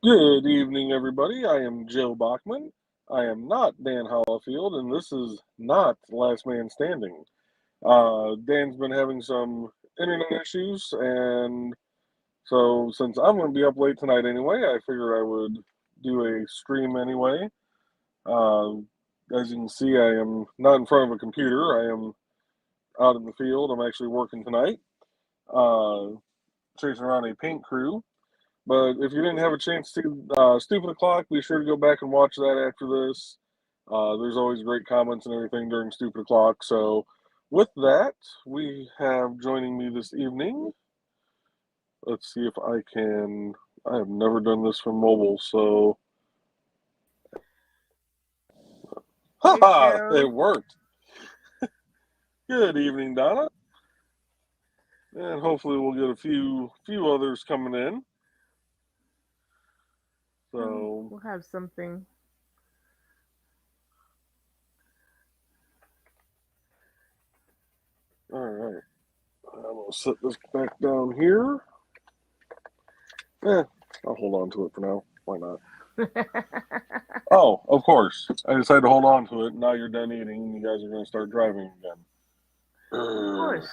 Good evening, everybody. I am Joe Bachman. I am not Dan Hollifield, and this is not Last Man Standing. Dan's been having some internet issues, and so since I'm going to be up late tonight anyway, I figured I would do a stream anyway. Uh, as you can see, I am not in front of a computer. I am out in the field. I'm actually working tonight, uh, chasing around a paint crew. But if you didn't have a chance to Stupid O'Clock, be sure to go back and watch that after this. There's always great comments and everything during Stupid O'Clock. So, with that, we have joining me this evening. Let's see if I can. I have never done this from mobile, so. Haha! It worked. Good evening, Donna. And hopefully we'll get a few others coming in. So we'll have something. All right. I'm going to set this back down here. I'll hold on to it for now. Why not? Oh, of course. I decided to hold on to it. Now you're done eating, and you guys are going to start driving again. Of course.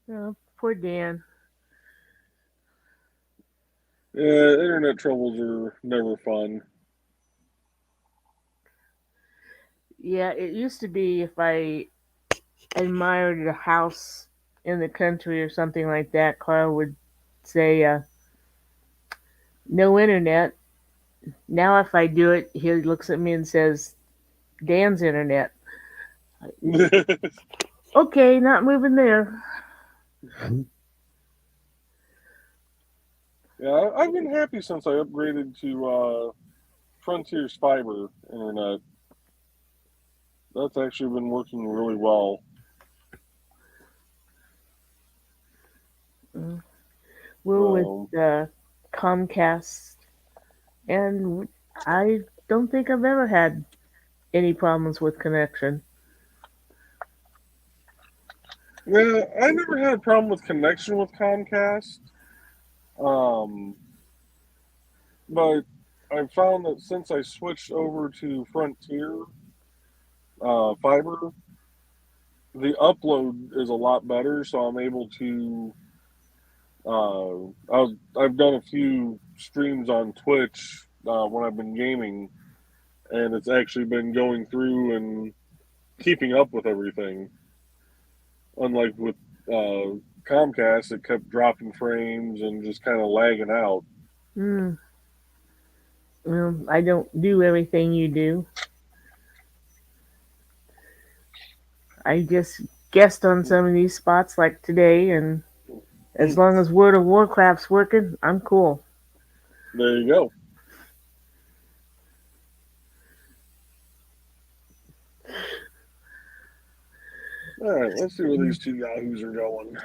Oh, poor Dan. Yeah, internet troubles are never fun. Yeah, it used to be if I admired a house in the country or something like that, Carl would say, no internet. Now if I do it, he looks at me and says, Dan's internet. Okay, not moving there. Yeah, I've been happy since I upgraded to Frontier's fiber internet. That's actually been working really well. We're with Comcast, and I don't think I've ever had any problems with connection. Yeah, I never had a problem with connection with Comcast. But I found that since I switched over to Frontier fiber, the upload is a lot better. So I'm able to. I've done a few streams on Twitch when I've been gaming, and it's actually been going through and keeping up with everything. Unlike with Comcast, it kept dropping frames and just kind of lagging out. Well, I don't do everything you do. I just guessed on some of these spots like today, and as long as World of Warcraft's working, I'm cool. There you go. All right, let's see where these two yahoos are going.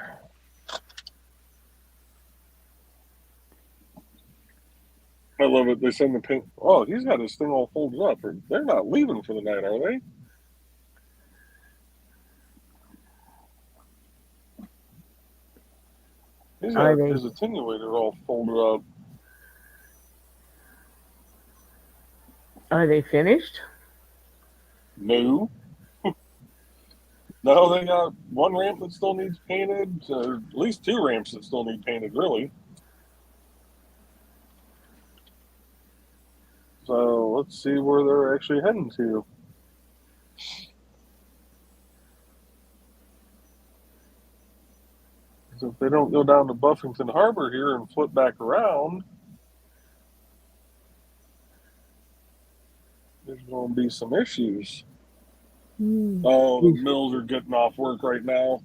I love it. They send the pink. Oh, he's got his thing all folded up. They're not leaving for the night, are they? He's got his attenuator all folded up. Are they finished? No. No, they got one ramp that still needs painted, or at least two ramps that still need painted, really. So let's see where they're actually heading to. So if they don't go down to Buffington Harbor here and flip back around, there's going to be some issues. Oh, the mills are getting off work right now.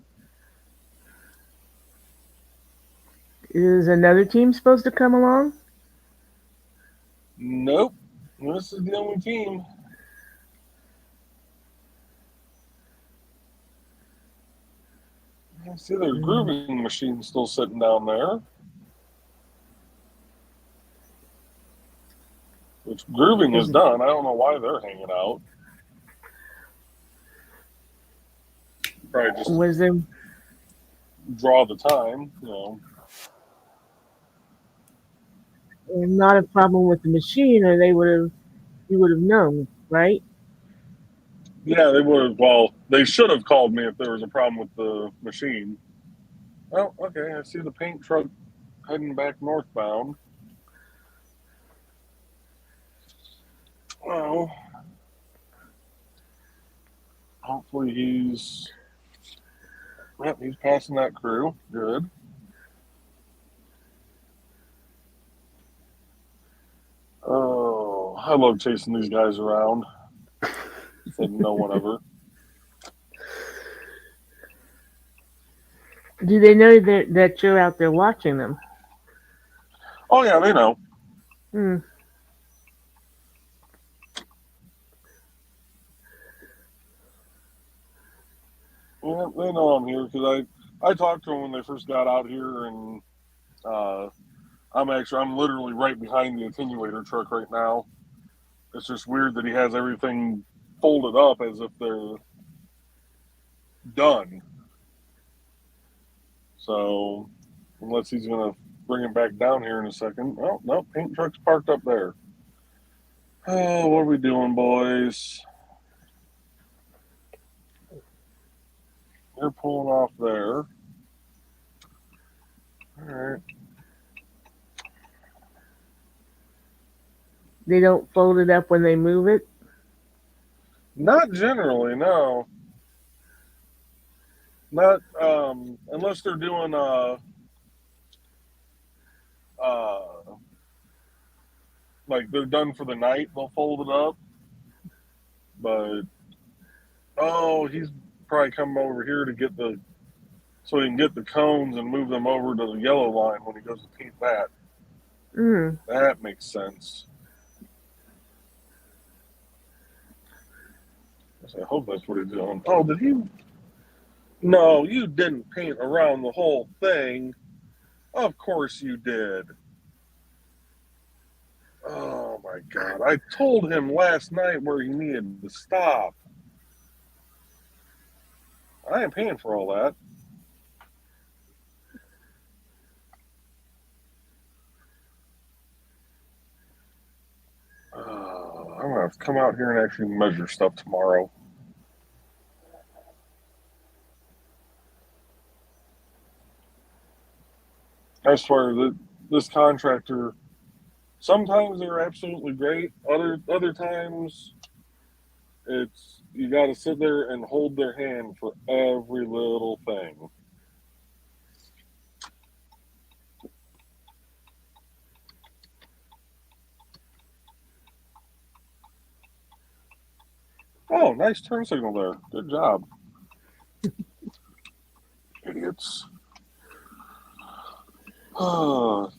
Is another team supposed to come along? Nope. This is the only team. I see their grooving machine still sitting down there. Which grooving is done. I don't know why they're hanging out. Probably just draw the time, you know. And not a problem with the machine, or you would have known, right? Yeah, they would have. Well, they should have called me if there was a problem with the machine. Oh, okay. I see the paint truck heading back northbound. Well, hopefully he's passing that crew. Good. Oh, I love chasing these guys around. Said no one ever. Do they know that you're out there watching them? Oh yeah, they know. Hmm. Yeah, they know I'm here because I talked to them when they first got out here, and uh, I'm literally right behind the attenuator truck right now. It's just weird that he has everything folded up as if they're done. So unless he's gonna bring it back down here in a second. Oh no, paint truck's parked up there. Oh, what are we doing, boys? They're pulling off there. All right. They don't fold it up when they move it. Not generally, no. Not unless they're doing uh like they're done for the night, they'll fold it up. But oh, he's probably coming over here to get the so he can get the cones and move them over to the yellow line when he goes to paint that. Hmm. That makes sense. I hope that's what he's doing. Oh, did he? No, you didn't paint around the whole thing. Of course you did. Oh my god. I told him last night where he needed to stop. I ain't paying for all that. I'm gonna have to come out here and actually measure stuff tomorrow. I swear that this contractor, sometimes they're absolutely great. Other times, it's you got to sit there and hold their hand for every little thing. Oh, nice turn signal there. Good job. Idiots.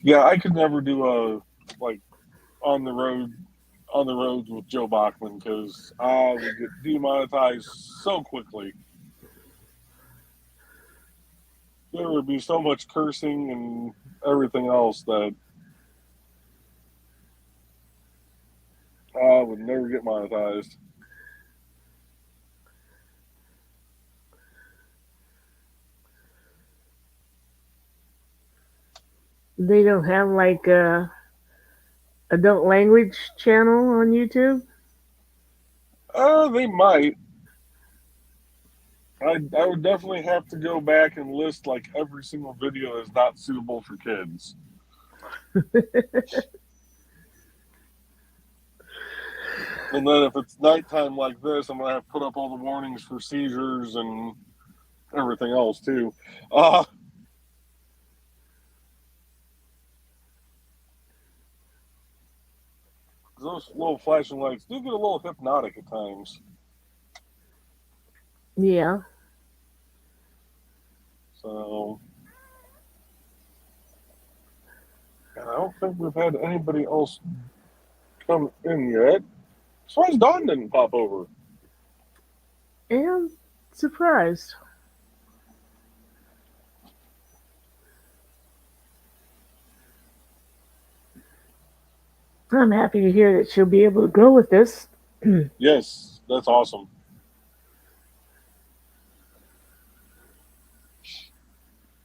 Yeah, I could never do a like on the roads with Joe Bachman because I would get demonetized so quickly. There would be so much cursing and everything else that I would never get monetized. They don't have like a adult language channel on YouTube. They might. I would definitely have to go back and list like every single video is not suitable for kids. And then if it's nighttime like this, I'm gonna have to put up all the warnings for seizures and everything else too. Those little flashing lights do get a little hypnotic at times. Yeah. So, and I don't think we've had anybody else come in yet. So why Dawn didn't pop over? And I'm surprised. I'm happy to hear that she'll be able to go with this. Yes, that's awesome.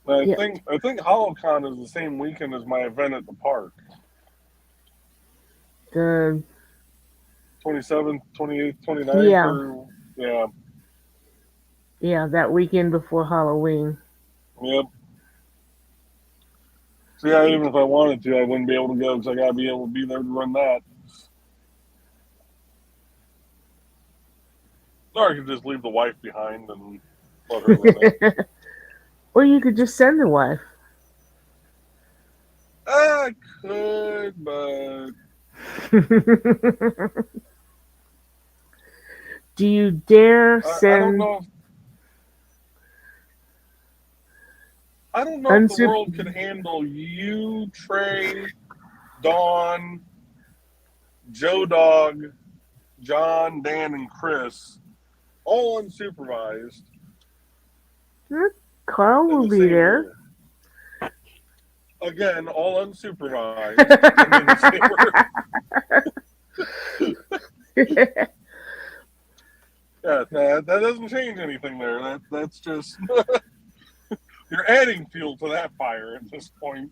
Yeah, I think HoloCon is the same weekend as my event at the park. the 27th, 28th, 29th, yeah, or yeah, yeah, that weekend before Halloween. yep. So yeah, even if I wanted to, I wouldn't be able to go because I gotta be able to be there to run that. Or I could just leave the wife behind and let her run it. Or you could just send the wife. I could, but Do you dare I don't send know. I don't know if the unsup? world could handle you, Trey, Dawn, Joe Dog, John, Dan, and Chris, all unsupervised Carl in will the be same there. room. Again, all unsupervised and in the same room. Yeah, that doesn't change anything there. That's just you're adding fuel to that fire at this point.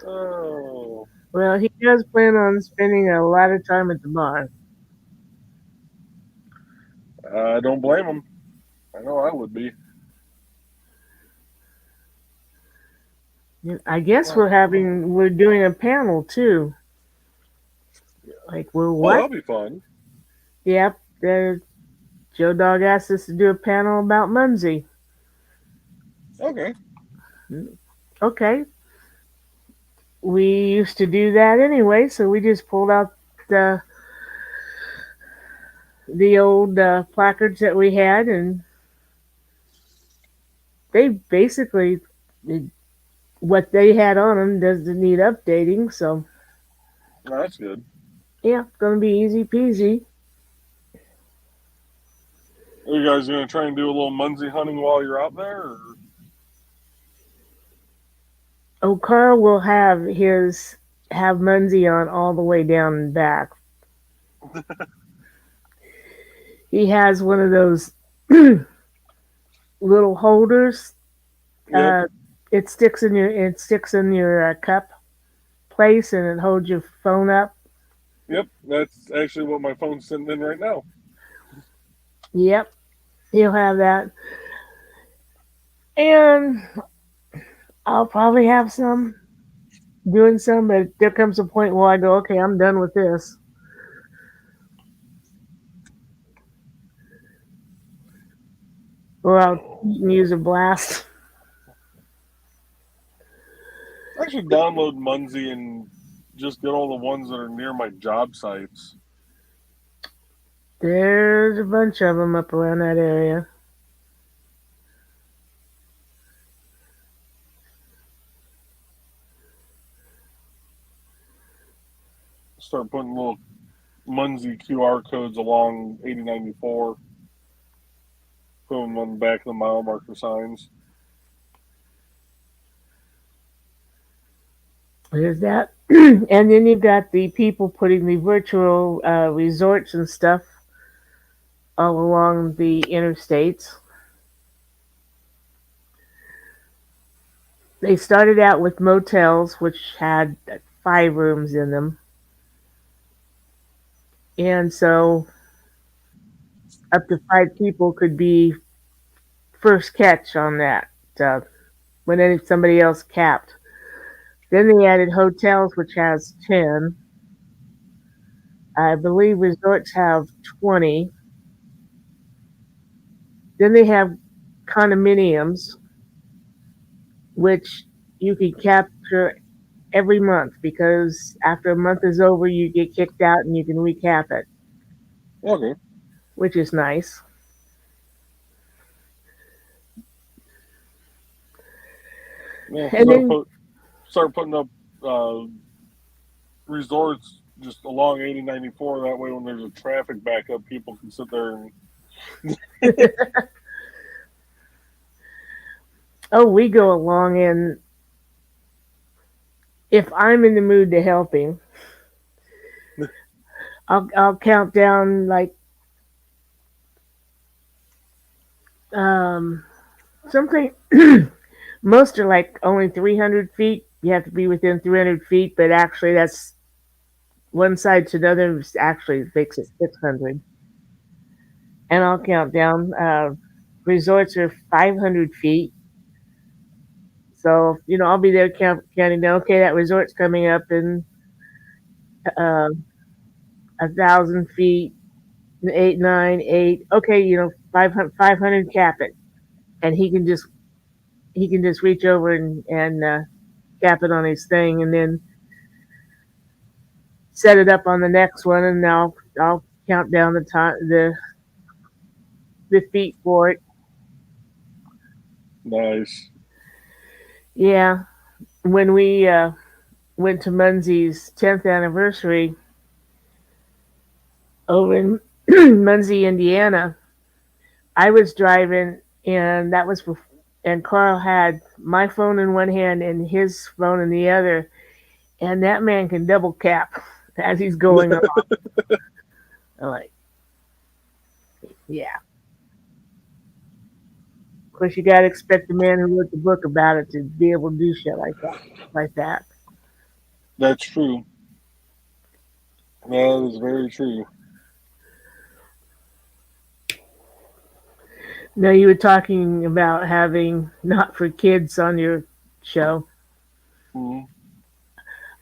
Oh, Well, he does plan on spending a lot of time at the bar. I don't blame him. I know I would be. I guess Oh, we're doing a panel too. Like we're what? that'll be fun. Yep. Joe Dog asked us to do a panel about Munzie. Okay. Okay. We used to do that anyway, so we just pulled out the the old placards that we had, and they basically what they had on them doesn't need updating. So That's good. yeah, gonna be easy peasy. Are you guys going to try and do a little Munzie hunting while you're out there? Or? Oh, Carl will have Munzie on all the way down and back. He has one of those little holders. Yep. It sticks in your cup place, and it holds your phone up. Yep. That's actually what my phone's sitting in right now. Yep, he'll have that, and I'll probably have some doing some. But there comes a point where I go, okay, I'm done with this, or I'll use a blast. I should download Munzie and just get all the ones that are near my job sites. There's a bunch of them up around that area. Start putting little Munzie QR codes along 8094. Put them on the back of the mile marker signs. There's that. And then you've got the people putting the virtual resorts and stuff all along the interstates. They started out with motels, which had 5 rooms in them. And so up to 5 people could be first catch on that when somebody else capped. Then they added hotels, which has 10. I believe resorts have 20. Then they have condominiums, which you can capture every month because after a month is over, you get kicked out and you can recap it, Okay. which is nice. Yeah. And then, Start putting up uh, resorts just along 8094. That way, when there's a traffic backup, people can sit there and. oh, we go along, and if I'm in the mood to helping, I'll count down like Um, something. Most are like only 300 feet. You have to be within 300 feet, but actually, that's one side to another. Actually, makes it 600. And I'll count down. Resorts are 500 feet. So, I'll be there counting down. Okay, that resort's coming up in uh, 1,000 feet, eight, nine, eight. Okay, 500, cap it. And he can just reach over and cap it on his thing and then set it up on the next one. And I'll count down the feet for it. Nice. Yeah. When we went to Munsey's 10th anniversary over in Muncie, Indiana, I was driving, and and Carl had my phone in one hand and his phone in the other, and that man can double cap as he's going along. I'm like, yeah. Of course, you got to expect the man who wrote the book about it to be able to do shit like that. That's true. That is very true. Now, you were talking about having not for kids on your show. Mm-hmm.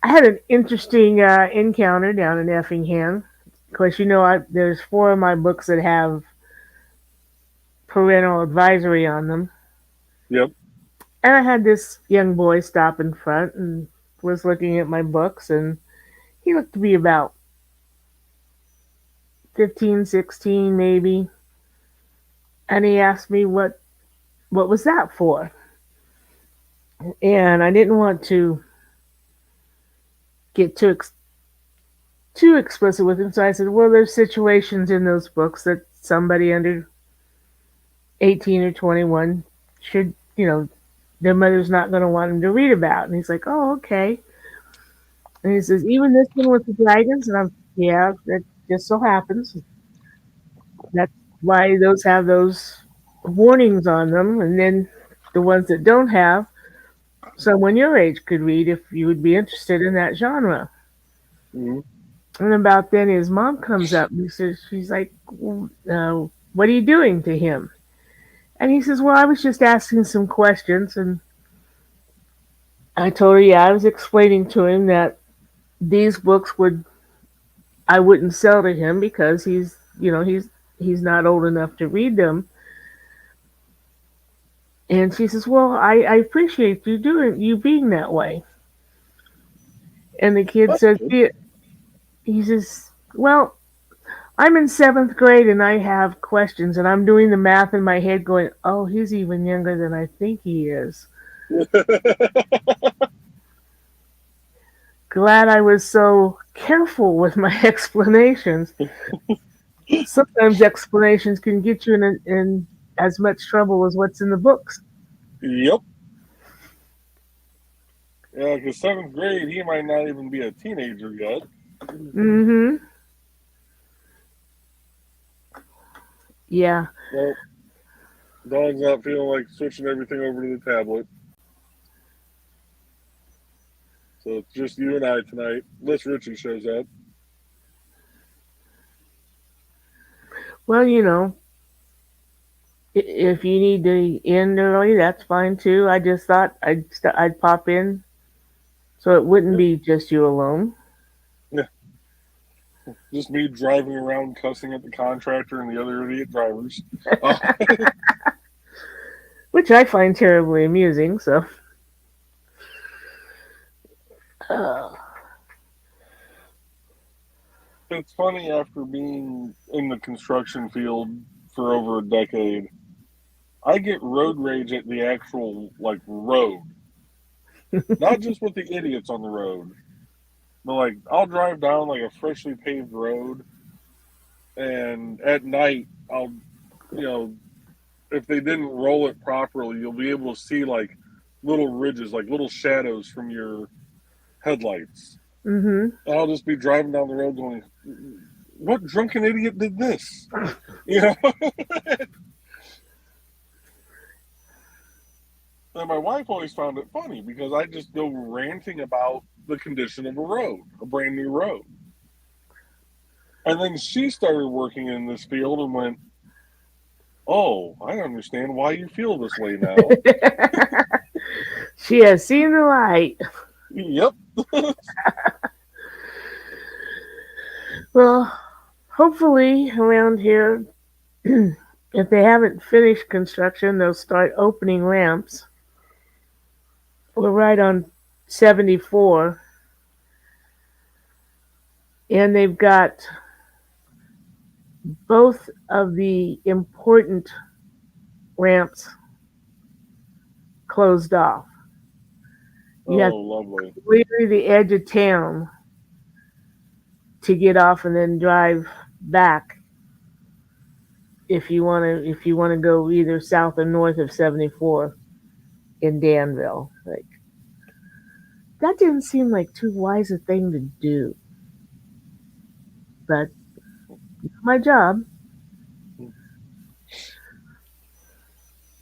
I had an interesting encounter down in Effingham. Of course, there's four of my books that have parental advisory on them. Yep. And I had this young boy stop in front and was looking at my books, and he looked to be about 15, 16 maybe. And he asked me what was that for? And I didn't want to get too explicit with him, so I said, well, there's situations in those books that somebody under 18 or 21 should, their mother's not going to want them to read about. And he's like, oh, okay. And he says, even this one with the dragons? And yeah, that just so happens. That's why those have those warnings on them. And then the ones that don't have, someone your age could read if you would be interested in that genre. Mm-hmm. And about then his mom comes up and she's like, what are you doing to him? And he says, well, I was just asking some questions. And I told her, yeah, I was explaining to him that these books I wouldn't sell to him because he's not old enough to read them. And she says, well, I appreciate you being that way. And the kid That's says, good. yeah. He says, well, I'm in seventh grade and I have questions and I'm doing the math in my head going, oh, he's even younger than I think he is. Glad I was so careful with my explanations. Sometimes explanations can get you in as much trouble as what's in the books. Yep. Yeah, because seventh grade, he might not even be a teenager yet. Mm-hmm. Yeah. Well, dog's not feeling like switching everything over to the tablet. So it's just you and I tonight, unless Richie shows up. Well, if you need to end early, that's fine too. I just thought I'd pop in so it wouldn't Yeah. be just you alone. Yeah. Just me driving around cussing at the contractor and the other idiot drivers. Which I find terribly amusing, so. Uh, It's funny, after being in the construction field for over a decade, I get road rage at the actual road, not just with the idiots on the road. But I'll drive down a freshly paved road, and at night you know, if they didn't roll it properly, you'll be able to see little ridges, like little shadows from your headlights. mm-hmm. And I'll just be driving down the road going, "What drunken idiot did this?" You know. And my wife always found it funny because I just go ranting about the condition of a road, a brand new road. And then she started working in this field and went, "Oh, I understand why you feel this way now." She has seen the light. Yep. Well, hopefully around here, if they haven't finished construction, they'll start opening ramps. We're right on 74, and they've got both of the important ramps closed off. You have Oh, lovely. to clear the edge of town to get off and then drive back if you want to go either south or north of 74 in Danville. Like that didn't seem like too wise a thing to do, but my job.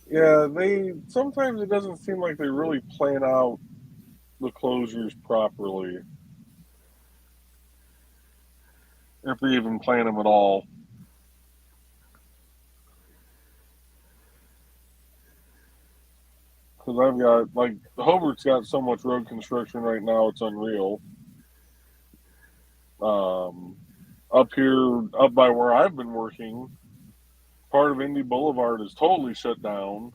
Yeah, they sometimes it doesn't seem like they really plan out the closures properly, if they even plan them at all. Because I've got like Hobart's got so much road construction right now, it's unreal. Um, Up here, up by where I've been working, part of Indy Boulevard is totally shut down,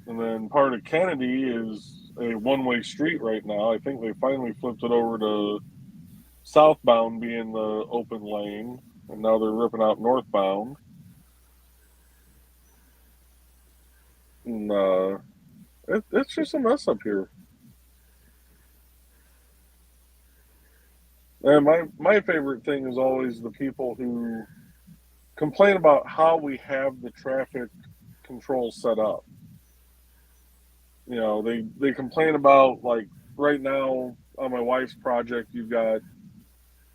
and then part of Kennedy is a one-way street right now. I think they finally flipped it over to southbound being the open lane, and now they're ripping out northbound. And it's just a mess up here. And my favorite thing is always the people who complain about how we have the traffic control set up. You know, they complain about like right now on my wife's project, you've got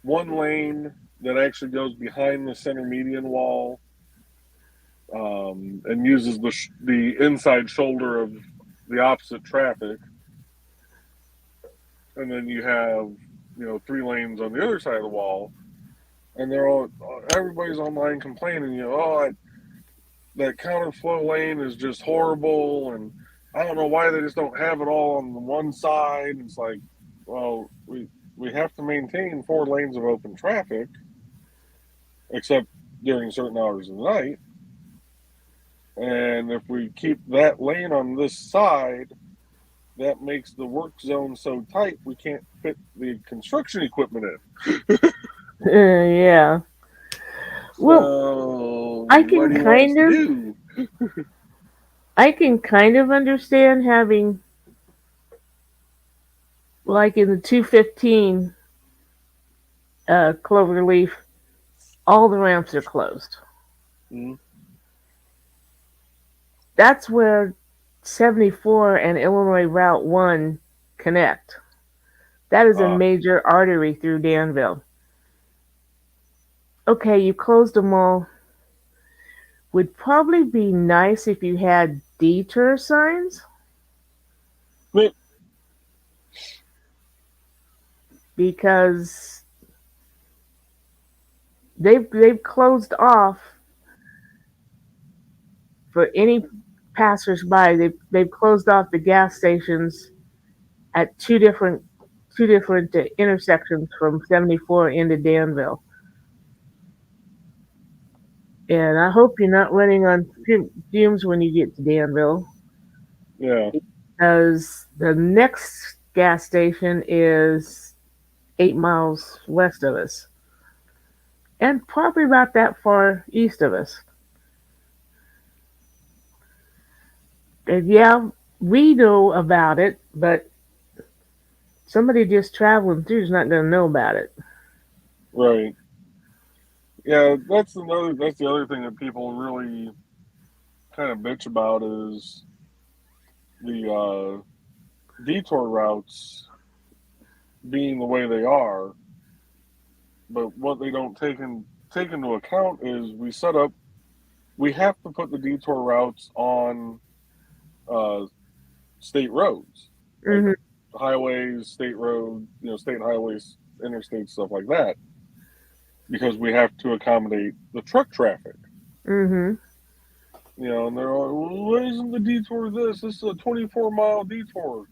one lane that actually goes behind the center median wall, and uses the inside shoulder of the opposite traffic, and then you have three lanes on the other side of the wall, and everybody's online complaining, oh, that counterflow lane is just horrible, and I don't know why they just don't have it all on the one side. It's like, well, we have to maintain four lanes of open traffic, except during certain hours of the night. And if we keep that lane on this side, that makes the work zone so tight we can't fit the construction equipment in. Yeah. Well, So I what can do you want us kind to of do? I can kind of understand having like in the 215 Cloverleaf, all the ramps are closed. Mm-hmm. That's where 74 and Illinois Route 1 connect. That is a major artery through Danville. Okay, you closed them all. Would probably be nice if you had detour signs. Wait. Because they've closed off for any passersby. They've closed off the gas stations at two different intersections from 74 into Danville. And I hope you're not running on fumes when you get to Danville. Yeah. Because the next gas station is 8 miles west of us. And probably about that far east of us. And yeah, we know about it, but somebody just traveling through is not going to know about it. Right. Yeah, that's the other thing that people really kind of bitch about is the detour routes being the way they are. But what they don't take into account is we have to put the detour routes on uh, state roads, like Mhm. highways, state road, state highways, interstate stuff like that, because we have to accommodate the truck traffic. Mhm. And they're like, well, why isn't the detour this? This is a 24-mile detour.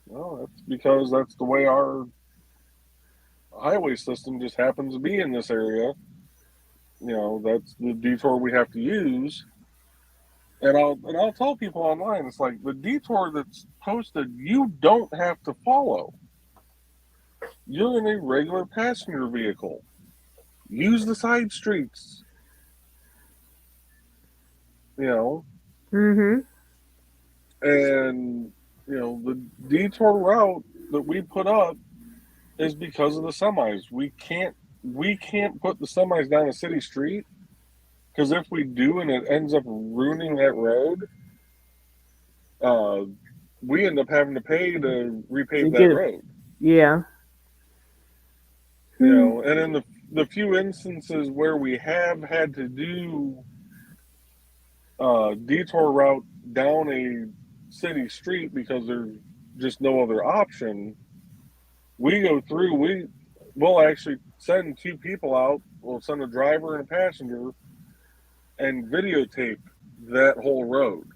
Well, that's because that's the way our highway system just happens to be in this area. That's the detour we have to use. And I'll tell people online, it's like the detour that's posted, you don't have to follow. You're in a regular passenger vehicle. Use the side streets. You know, Mhm. and the detour route that we put up is because of the semis. We can't put the semis down a city street, because if we do and it ends up ruining that road, uh, we end up having to pay to To repave that get it. road. Yeah. Hmm. And in the few instances where we have had to do detour route down a city street because there's just no other option, we go through. We'll actually send two people out. We'll send a driver and a passenger and videotape that whole road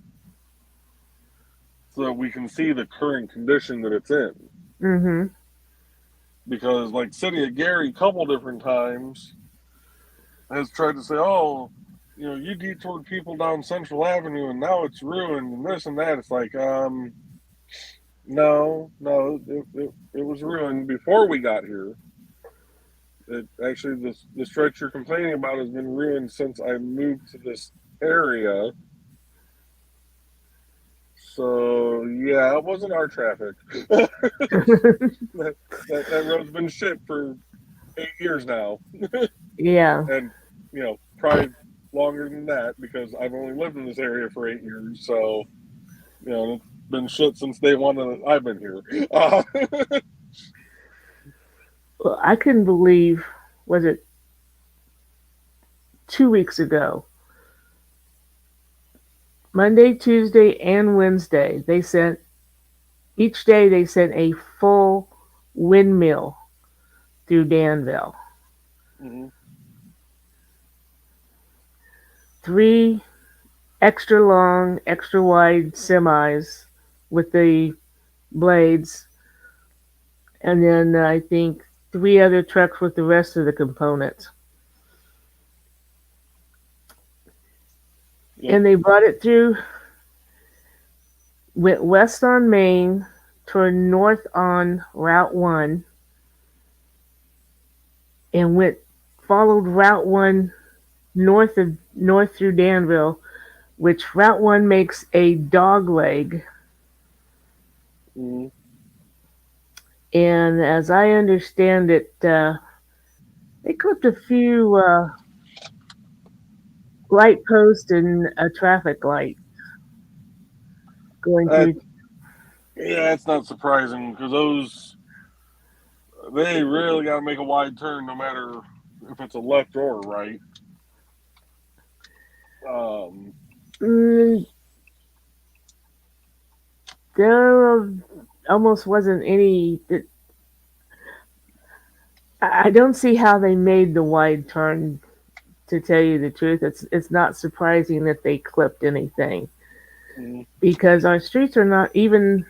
so that we can see the current condition that it's in. Mhm. Because like City of Gary, a couple different times has tried to say, oh, you detoured people down Central Avenue and now it's ruined and this and that. It's like, no, it was ruined before we got here. It actually, the stretch you're complaining about has been ruined since I moved to this area. So yeah, it wasn't our traffic. that road's been shit for 8 years now, Yeah. and probably longer than that because I've only lived in this area for 8 years. So it's been shit since day one that I've been here. Well, I couldn't believe, was it 2 weeks ago? Monday, Tuesday, and Wednesday, each day they sent a full windmill through Danville. Mhm. Three extra long, extra wide semis with the blades, and then I think three other trucks with the rest of the components. Yep. And they brought it through, went west on Main, turned north on Route 1, and followed Route 1 north through Danville, which Route 1 makes a dog leg. Mhm. And as I understand it, they clipped a few light posts and a traffic light going Uh, through. yeah, it's not surprising because they really got to make a wide turn no matter if it's a left or a right. Um, Mm, there almost wasn't any. I don't see how they made the wide turn. To tell you the truth, it's not surprising that they clipped anything mhm. because our streets are not even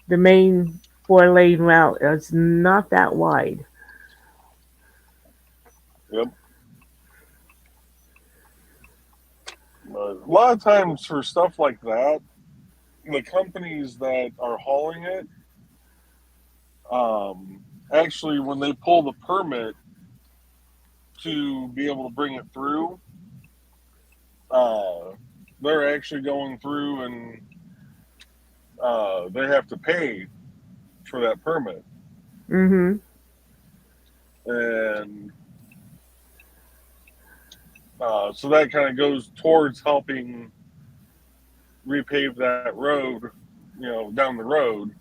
the main 4 lane route. It's not that wide. Yep. But a lot of times for stuff like that, the companies that are hauling it, actually, when they pull the permit to be able to bring it through, uh, they're actually going through and they have to pay for that permit. Mm-hmm. And so that kind of goes towards helping repave that road, down the road.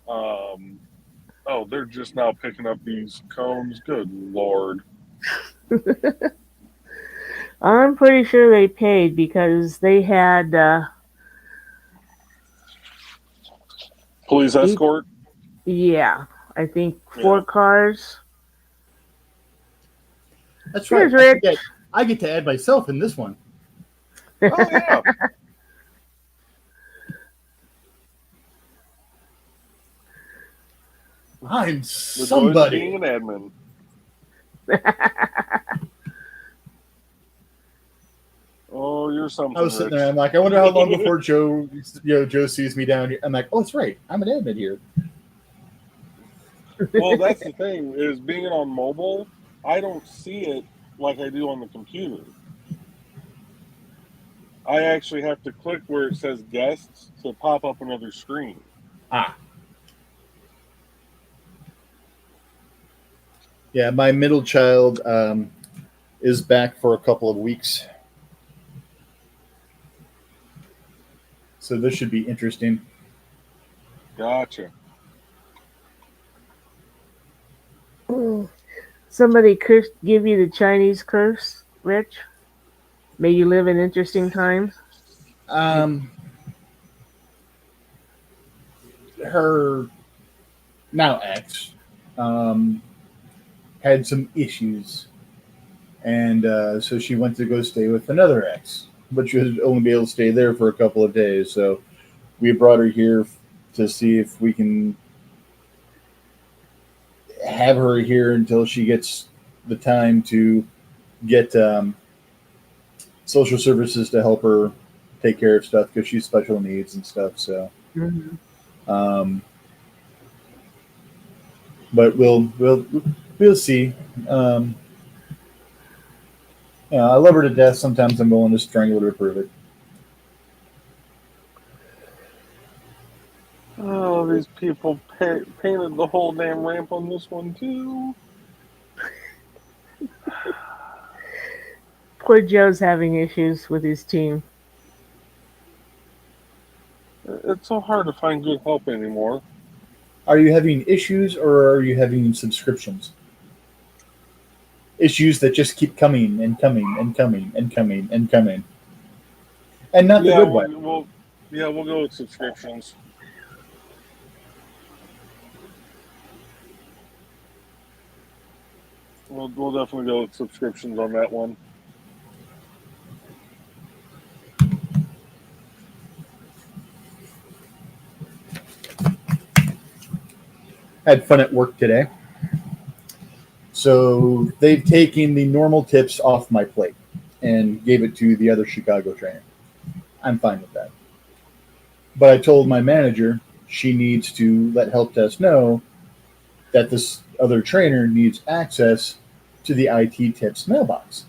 Um, oh, they're just now picking up these cones. Good Lord. I'm pretty sure they paid because they had Police each, escort. yeah, I think Yeah. 4 cars. That's right. Here's I Rich. forget. I get to add myself in this one. Oh yeah. I'm The joys of somebody. being an admin. Oh, you're something, I was sitting Rich. there. I'm like, I wonder how long before Joe sees me down here. I'm like, oh, that's right. I'm an admin here. Well, that's the thing is being on mobile. I don't see it like I do on the computer. I actually have to click where it says guests to pop up another screen. Ah. Yeah, my middle child is back for a couple of weeks. So this should be interesting. Gotcha. Somebody give you the Chinese curse, Rich? May you live in interesting times. Her now ex had some issues, and so she went to go stay with another ex, but she would only be able to stay there for a couple of days. So we brought her here to see if we can have her here until she gets the time to get social services to help her take care of stuff because she's special needs and stuff. So, but we'll see. I love her to death. Sometimes I'm willing to strangle her to prove it. Oh, these people painted the whole damn ramp on this one too. Poor Joe's having issues with his team. It's so hard to find good help anymore. Are you having issues or are you having subscriptions? Issues that just keep coming and coming and coming and coming and coming. And not the good way. We'll go with subscriptions. We'll definitely go with subscriptions on that one. Had fun at work today. So they've taken the normal tips off my plate and gave it to the other Chicago trainer. I'm fine with that. But I told my manager she needs to let Help Desk know that this other trainer needs access to the IT tips mailbox.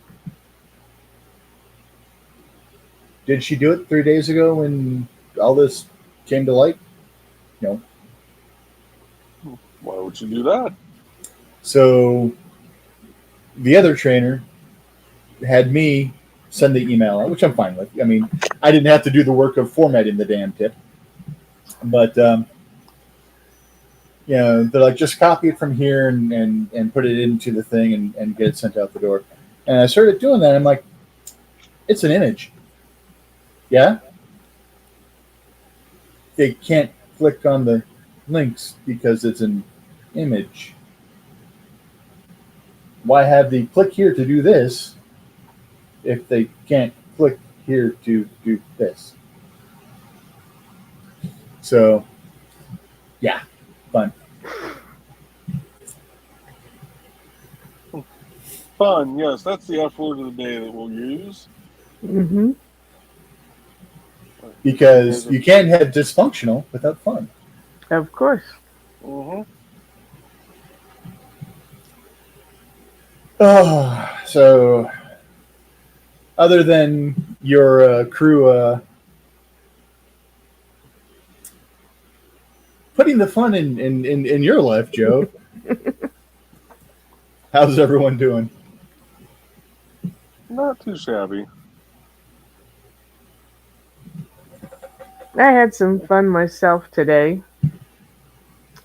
Did she do it 3 days ago when all this came to light? No. Why would you do that? So the other trainer had me send the email out, which I'm fine with. I mean, I didn't have to do the work of formatting the damn tip. But, they're like, just copy it from here and put it into the thing and get it sent out the door. And I started doing that. I'm like, it's an image. Yeah? They can't click on the links because it's an image. Why have the click here to do this if they can't click here to do this? So, yeah, fun. Fun, yes, that's the F word of the day that we'll use. Mm-hmm. Because you can't have dysfunctional without fun. Of course. Mm-hmm. So, other than your crew putting the fun in your life, Joe, how's everyone doing? Not too shabby. I had some fun myself today.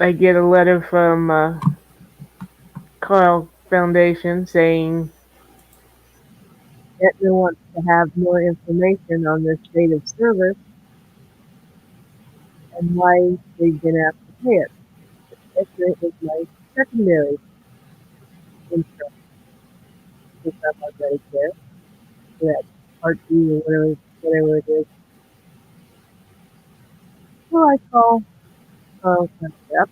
I get a letter from Carl Foundation saying Aetna wants to have more information on their state of service and why they've been asked to pay it. Aetna is my secondary insurance if I'm on Medicare, so that Part B or whatever it is. So I call up,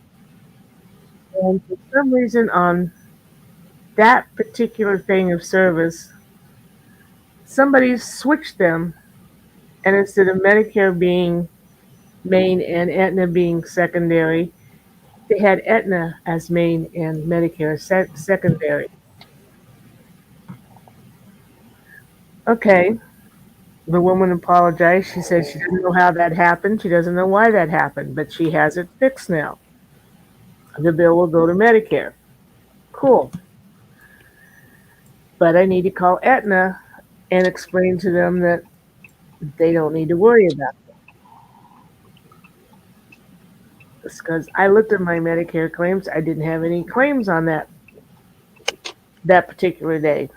and for some reason on that particular thing of service, somebody switched them, and instead of Medicare being main and Aetna being secondary, they had Aetna as main and Medicare secondary. Okay, the woman apologized. She said she didn't know how that happened. She doesn't know why that happened, but she has it fixed now. The bill will go to Medicare. Cool. But I need to call Aetna and explain to them that they don't need to worry about this because I looked at my Medicare claims. I didn't have any claims on that particular day.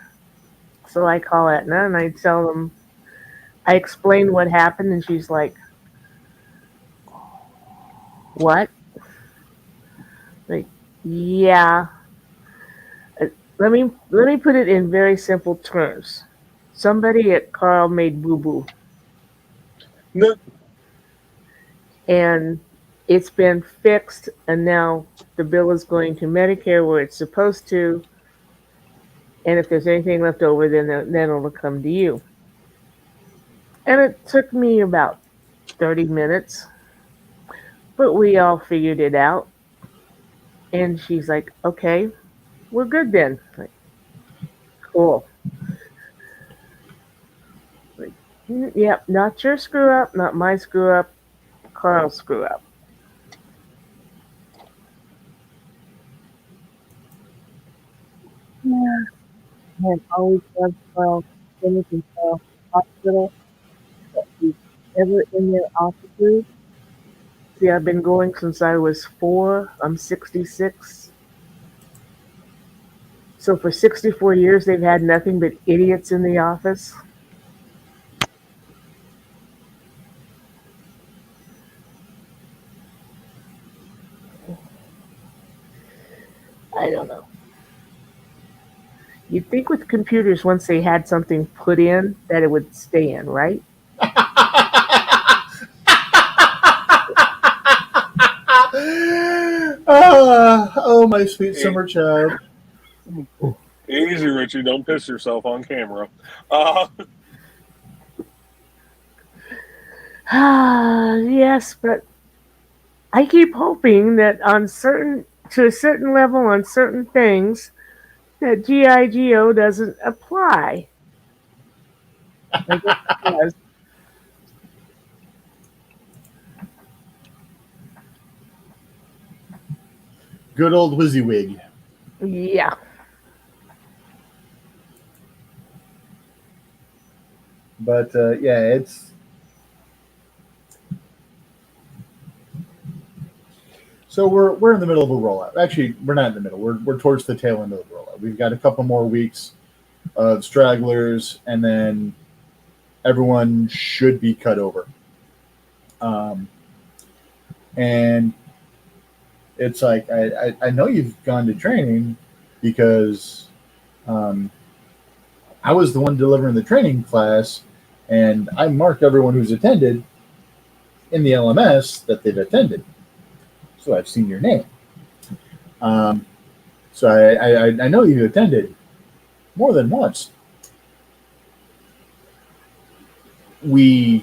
So I call Aetna and I tell them, I explain what happened, and she's like, "What?" Like, yeah. Uh, let me put it in very simple terms. Somebody at Carl made boo boo, No, and it's been fixed, and now the bill is going to Medicare where it's supposed to. And if there's anything left over, then it'll come to you. And it took me about 30 minutes, but we all figured it out. And she's like, "Okay, we're good then." Like, cool. Like, yep, not your screw up, not my screw up, Carl's screw up. Yeah, I've always loved Carl Clinic and Carl Hospital. That he's ever in their offices. See, I've been going since I was 4. I'm 66. So for 64 years, they've had nothing but idiots in the office. I don't know. You'd think with computers, once they had something put in, that it would stay in, right? Oh, my sweet summer child. easy, Richie. Don't piss yourself on camera. Uh, Yes, but I keep hoping that to a certain level on certain things, that GIGO doesn't apply. I guess it does. Good old WYSIWYG. Yeah. But yeah, it's so we're in the middle of a rollout. Actually, we're not in the middle. We're towards the tail end of the rollout. We've got a couple more weeks of stragglers, and then everyone should be cut over. Um, and it's like I know you've gone to training because um, I was the one delivering the training class, and I mark everyone who's attended in the LMS that they've attended. So I've seen your name. Um, so I know you attended more than once. You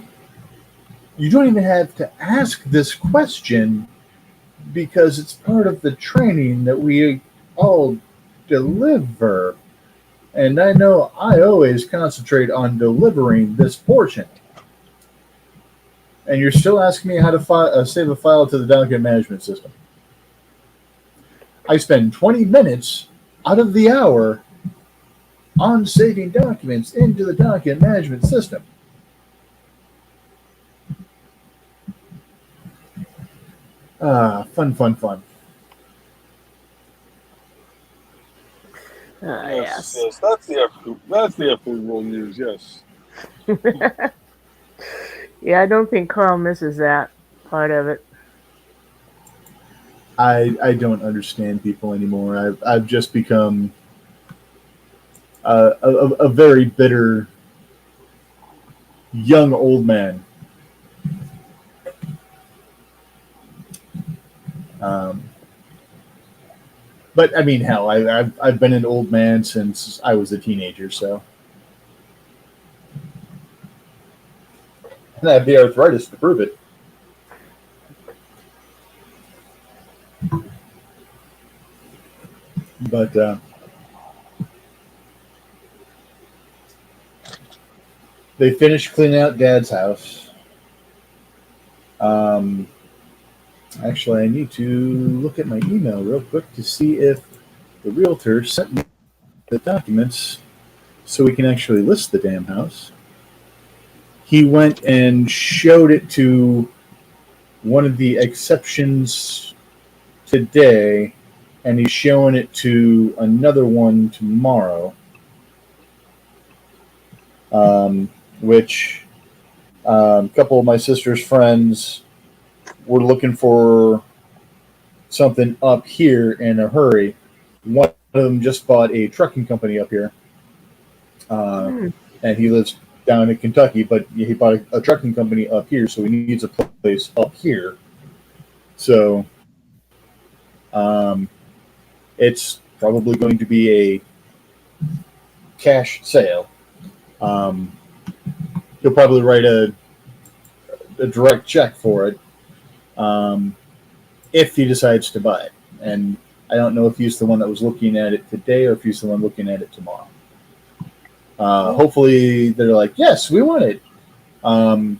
don't even have to ask this question because it's part of the training that we all deliver. And I know I always concentrate on delivering this portion. And you're still asking me how to save a file to the document management system. I spend 20 minutes out of the hour on saving documents into the document management system. Fun. Yes, Yes. yes, that's the F word we'll use. Yes. Yeah, I don't think Carl misses that part of it. I don't understand people anymore. I've just become a very bitter young old man. Um, but I mean, hell, I've been an old man since I was a teenager, so and I have the arthritis to prove it. But they finished cleaning out Dad's house. Um, Actually, I need to look at my email real quick to see if the realtor sent me the documents so we can actually list the damn house. He went and showed it to one of the exceptions today, and he's showing it to another one tomorrow. Which a couple of my sister's friends were looking for something up here in a hurry. One of them just bought a trucking company up here, Hmm. and he lives down in Kentucky, but he bought a trucking company up here, so he needs a place up here. So um, it's probably going to be a cash sale. Um, he'll probably write a direct check for it if he decides to buy it. And I don't know if he's the one that was looking at it today or if he's the one looking at it tomorrow. Hopefully they're like, yes, we want it. And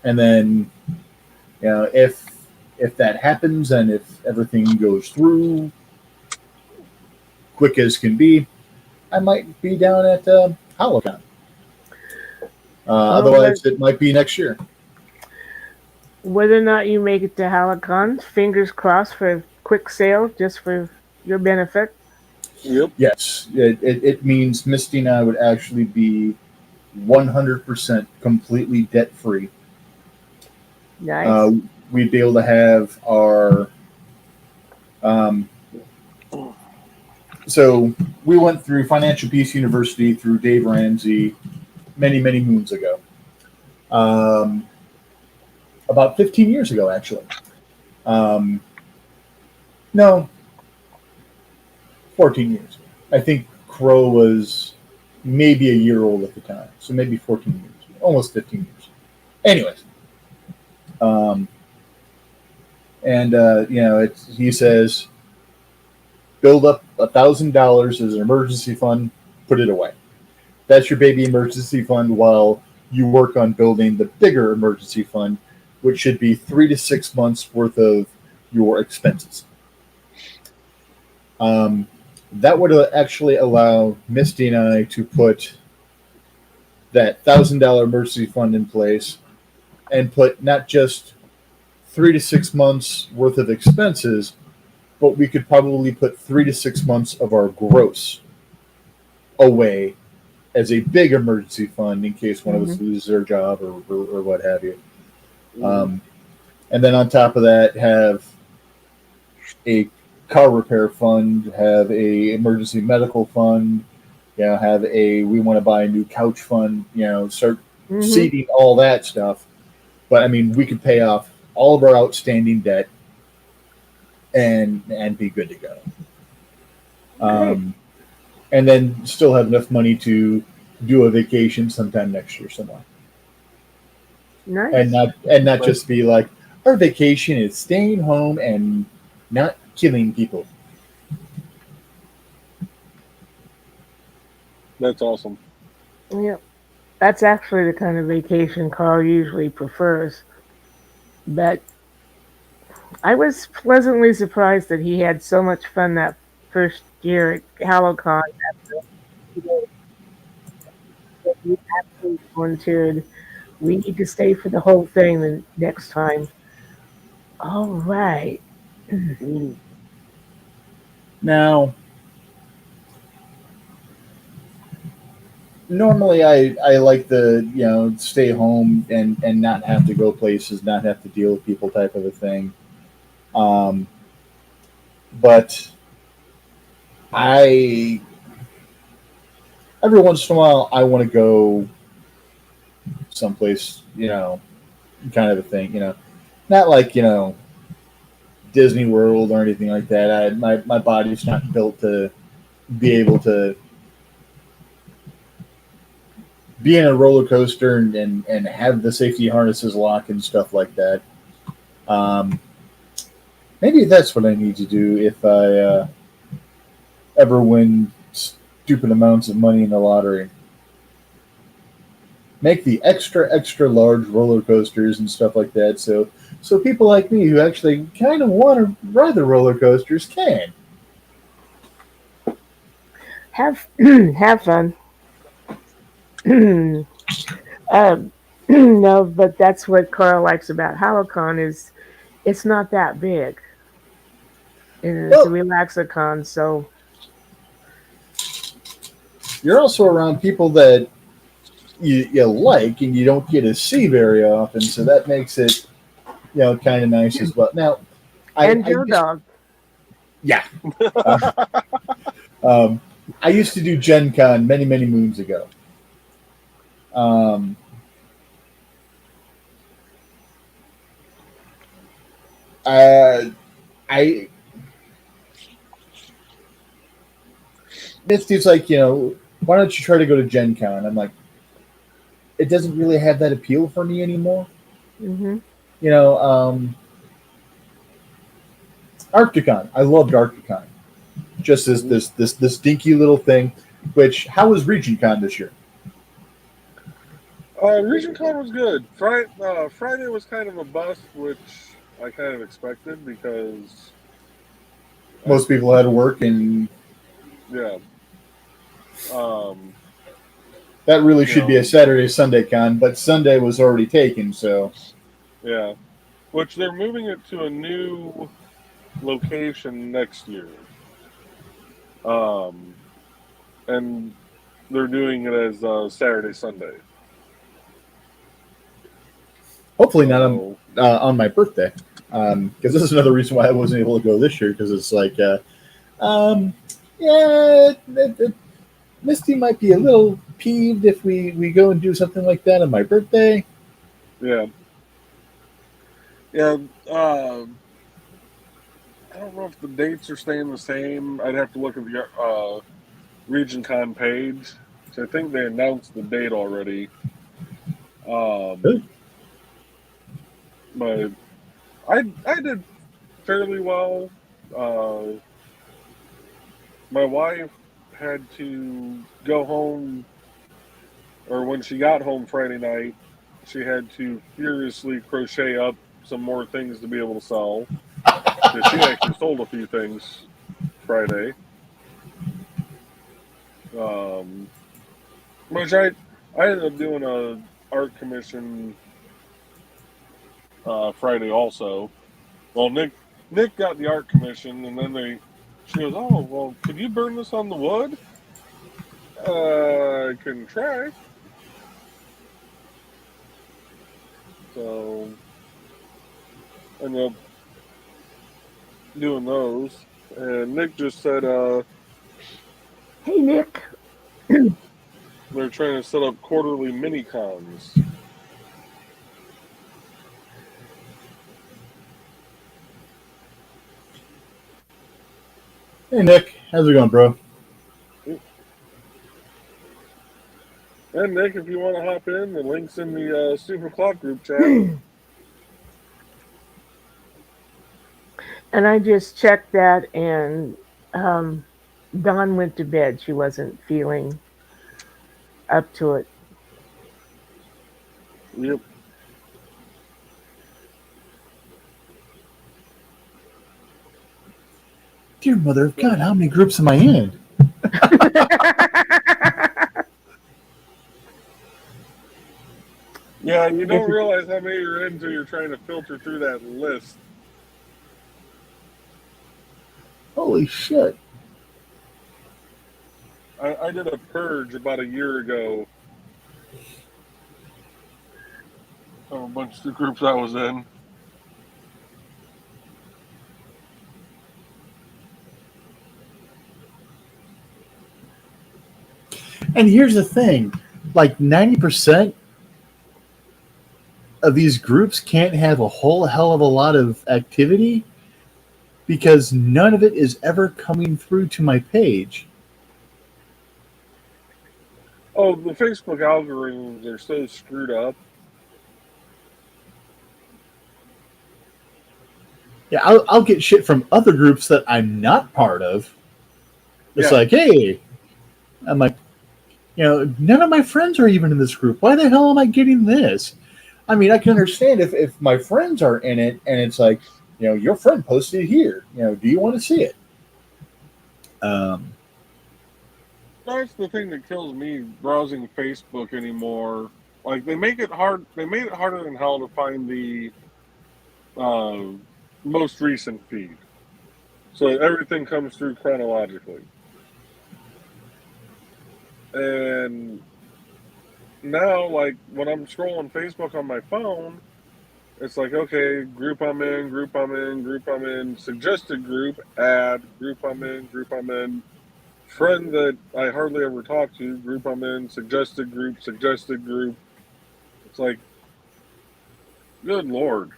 then, you know, if that happens and if everything goes through quick as can be, I might be down at HoloCon. Otherwise, it might be next year. Whether or not you make it to Halicon, fingers crossed for a quick sale just for your benefit. Yep. Yes, it means Misty and I would actually be 100% completely debt free. Nice. We'd be able to have our. So we went through Financial Peace University through Dave Ramsey many, many moons ago. About 15 years ago, actually. No, 14 years. I think Crow was maybe a year old at the time, so maybe 14 years, almost 15 years. Anyways, and you know, he says, build up $1,000 as an emergency fund, put it away. That's your baby emergency fund while you work on building the bigger emergency fund, which should be 3 to 6 months worth of your expenses. That would actually allow Misty and I to put that $1,000 emergency fund in place and put not just 3 to 6 months worth of expenses, but we could probably put 3 to 6 months of our gross away as a big emergency fund in case one of us loses their job or what have you. And then on top of that, have a car repair fund, have a emergency medical fund, you know, have a we want to buy a new couch fund, you know, start seeding all that stuff. But I mean, we could pay off all of our outstanding debt and be good to go. And then still have enough money to do a vacation sometime next year somewhere. Nice. And not just be like, our vacation is staying home and not killing people. That's awesome. Yep. That's actually the kind of vacation Carl usually prefers. But I was pleasantly surprised that he had so much fun that first year at HaloCon. He absolutely volunteered. We need to stay for the whole thing the next time. All right. Now, normally I like the stay home and not have to go places, not have to deal with people type of a thing. Um, but I every once in a while I want to go someplace, kind of a thing, not like Disney World or anything like that. My body's not built to be able to be in a roller coaster and have the safety harnesses lock and stuff like that. Um, Maybe that's what I need to do if I ever win stupid amounts of money in the lottery. Make the extra large roller coasters and stuff like that, so people like me who actually kind of want to ride the roller coasters can. Have have fun. No, but that's what Carl likes about Halocon is it's not that big. And it's a Well, relaxacon, so you're also around people that you like and you don't get to see very often, so that makes it kind of nice as well. Now, and I Joe used Dog. yeah, uh, um, I used to do Gen Con many moons ago. Um, uh, I Misty's like, why don't you try to go to Gen Con? I'm like, it doesn't really have that appeal for me anymore. Hmm. You know, Arcticon. I loved Arcticon. Just as this dinky little thing. Which how was RegionCon this year? RegionCon was good. Friday was kind of a bust, which I kind of expected because, Most people had to work, and yeah, um, that really you should be a know, Saturday Sunday con. But Sunday was already taken, so yeah, which they're moving it to a new location next year, um, and they're doing it as Saturday Sunday. hopefully not So on my birthday. Because this is another reason why I wasn't able to go this year. Because it's like, um, yeah, Misty might be a little peeved if we go and do something like that on my birthday. yeah, yeah. I don't know if the dates are staying the same. I'd have to look at the RegionCon page. So I think they announced the date already. Really? But I did fairly well. Uh, my wife had to go home, or when she got home Friday night, she had to furiously crochet up some more things to be able to sell. Because she actually sold a few things Friday. Um, which I ended up doing a art commission Friday also. Well, Nick got the art commission, and then she goes, "Oh, well, could you burn this on the wood?" I can try. So ended up doing those, and Nick just said Hey, Nick. they're trying to set up quarterly mini cons. Hey Nick, how's it going, bro? And Nick, if you want to hop in, the link's in the Super Clock group chat. And I just checked that, and um, Dawn went to bed. She wasn't feeling up to it. Yep. Dear mother of God, how many groups am I in? Yeah, you Guess don't realize how many you're in until you're trying to filter through that list. Holy shit! I did a purge about a year ago of a bunch of the groups I was in. And here's the thing, like 90% of these groups can't have a whole hell of a lot of activity because none of it is ever coming through to my page. Oh, the Facebook algorithms are so screwed up. Yeah, I'll get shit from other groups that I'm not part of. It's Yeah. like, hey, I'm like, none of my friends are even in this group. Why the hell am I getting this? I mean, I can understand if my friends are in it and it's like, your friend posted it here. Do you want to see it? That's the thing that kills me browsing Facebook anymore. Like they make it hard. They made it harder than hell to find the uh, most recent feed, so everything comes through chronologically. And now, like when I'm scrolling Facebook on my phone, it's like, okay, group I'm in, group I'm in, group I'm in, suggested group, add, group I'm in, group I'm in, friend that I hardly ever talk to, group I'm in, suggested group, suggested group. It's like, good Lord.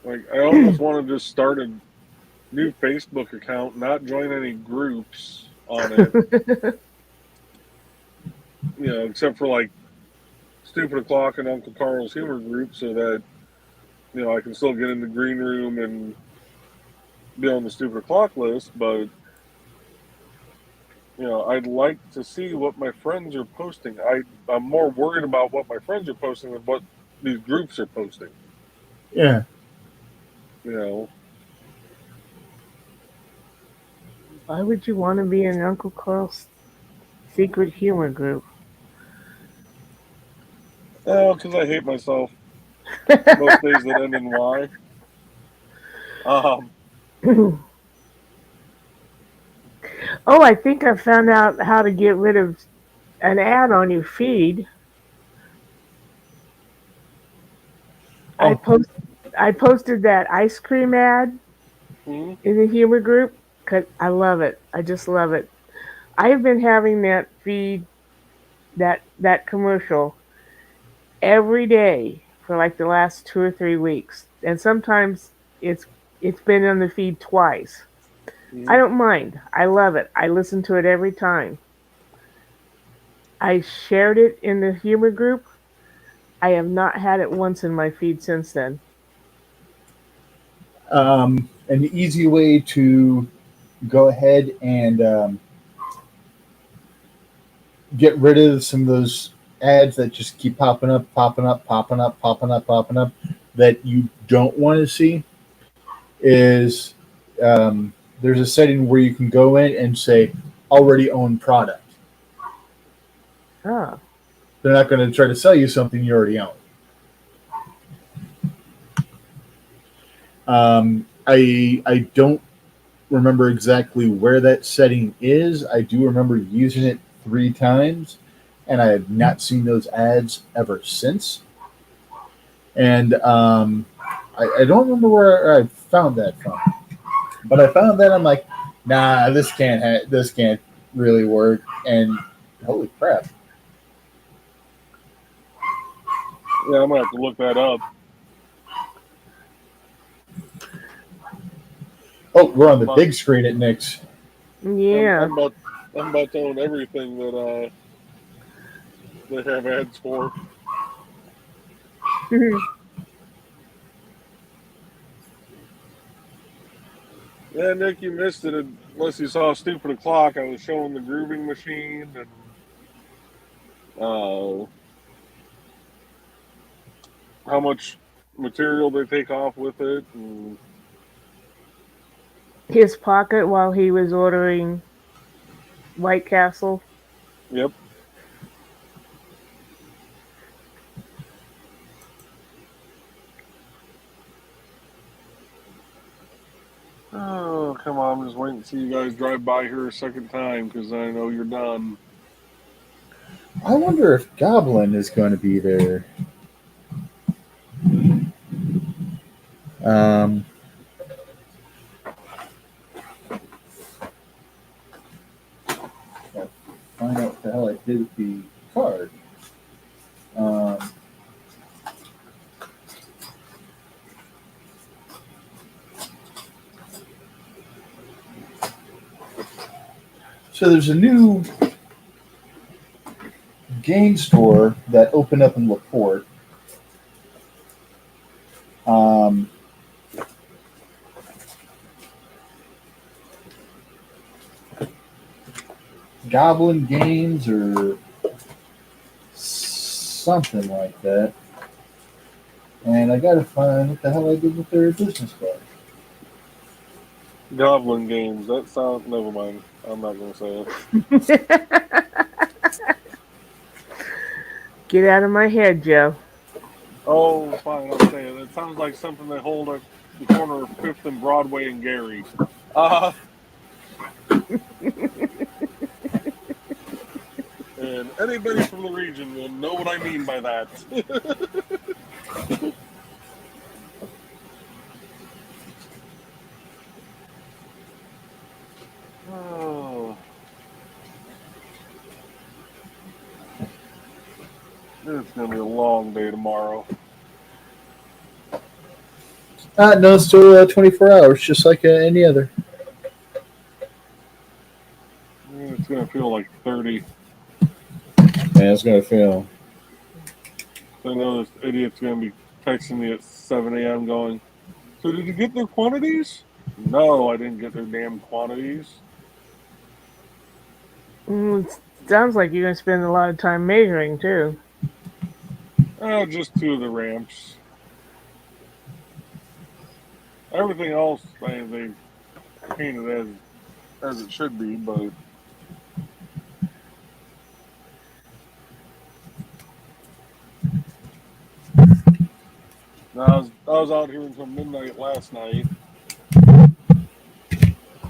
Like, I almost want to just start a new Facebook account, not join any groups on it, except for like Stupid O'Clock and Uncle Carl's Humor Group so that, I can still get in the green room and be on the Stupid O'Clock list, but, I'd like to see what my friends are posting. I'm more worried about what my friends are posting than what these groups are posting. Yeah. Why would you want to be in Uncle Carl's secret humor group? Oh, because I hate myself most days that end in Y. Oh, I think I found out how to get rid of an ad on your feed. I Oh, post I posted that ice cream ad hmm in the humor group because I love it. I just love it. I've been having that feed, that commercial every day for like the last 2 or 3 weeks, and sometimes it's been on the feed twice. I hmm don't mind. I love it. I listen to it every time. I shared it in the humor group. I have not had it once in my feed since then. an easy way to go ahead and get rid of some of those ads that just keep popping up, popping up, popping up, popping up, popping up that you don't want to see is there's a setting where you can go in and say already owned product. Oh, They're not going to try to sell you something you already own. I don't remember exactly where that setting is. I do remember using it 3 times, and I have not seen those ads ever since. And I don't remember where I found that from, but I found that I'm like, nah, this can't really work. And holy crap! Yeah, I'm gonna have to look that up. Oh, we're on I'm the about, big screen at Nick's. I'm, yeah. I'm about, I'm about to own everything that they have ads for. Yeah, Nick, you missed it unless you saw Stupid O'Clock. I was showing the grooving machine and uh, how much material they take off with it. And His pocket while he was ordering White Castle. yep, come on, I'm just waiting to see you guys drive by here a second time because I know you're done. I wonder if Goblin is going to be there. Um, I'll find out what the hell I did with the card. Um, so there's a new game store that opened up in LaPorte. Goblin Games or something like that. And I gotta find what the hell I did with their business card. Goblin Games. That sounds. Never mind. I'm not going to say it. Get out of my head, Joe. Oh, fine. I'll say it. It sounds like something they hold at the corner of 5th and Broadway and Gary. And anybody from the region will know what I mean by that. Oh. It's going to be a long day tomorrow. No, it's still 24 hours, just like any other. It's going to feel like 30. Yeah, it's gonna feel. I know this idiot's going to be texting me at 7 a.m. going, so did you get their quantities? No, I didn't get their damn quantities. It sounds like you're going to spend a lot of time measuring, too. Just 2 of the ramps. Everything else, they painted as it should be, but I was out here until midnight last night.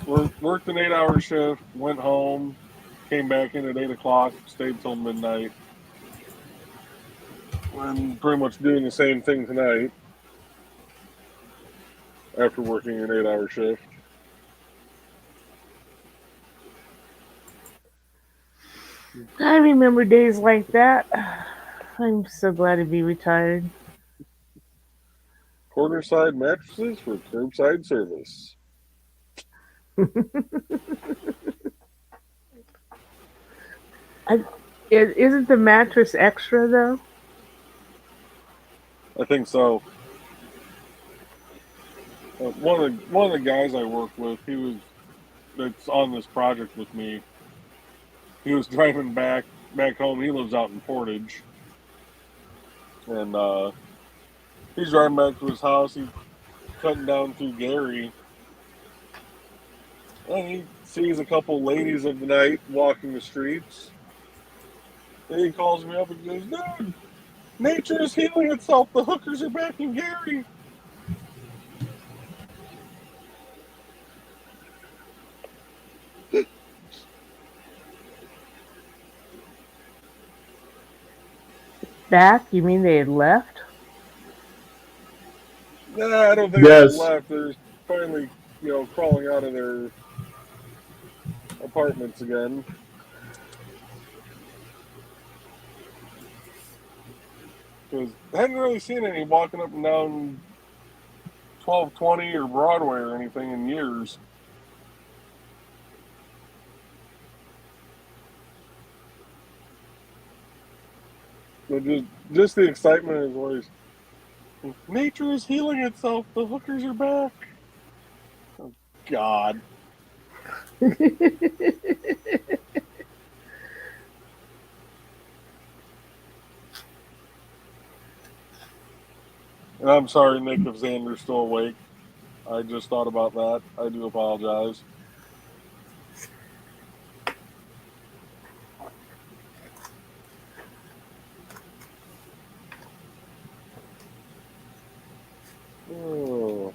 Worked an 8-hour shift, went home, came back in at 8 o'clock, stayed till midnight. And pretty much doing the same thing tonight after working an 8-hour shift. I remember days like that. I'm so glad to be retired. Corner side mattresses for curbside service. Isn't the mattress extra, though? I think so. One of the guys I work with, that's on this project with me. He was driving back home. He lives out in Portage, and he's driving back to his house. He's cutting down through Gary, and he sees a couple ladies of the night walking the streets. And he calls me up and goes, "Dude, nature is healing itself. The hookers are back in Gary." Back? You mean they had left? Nah, I don't think Yes. they left. They're finally, crawling out of their apartments again. Because I hadn't really seen any walking up and down 1220 or Broadway or anything in years. So just the excitement in his voice. Nature is healing itself. The hookers are back. Oh, God. And I'm sorry, Nick, if Xander's still awake. I just thought about that. I do apologize. Oh.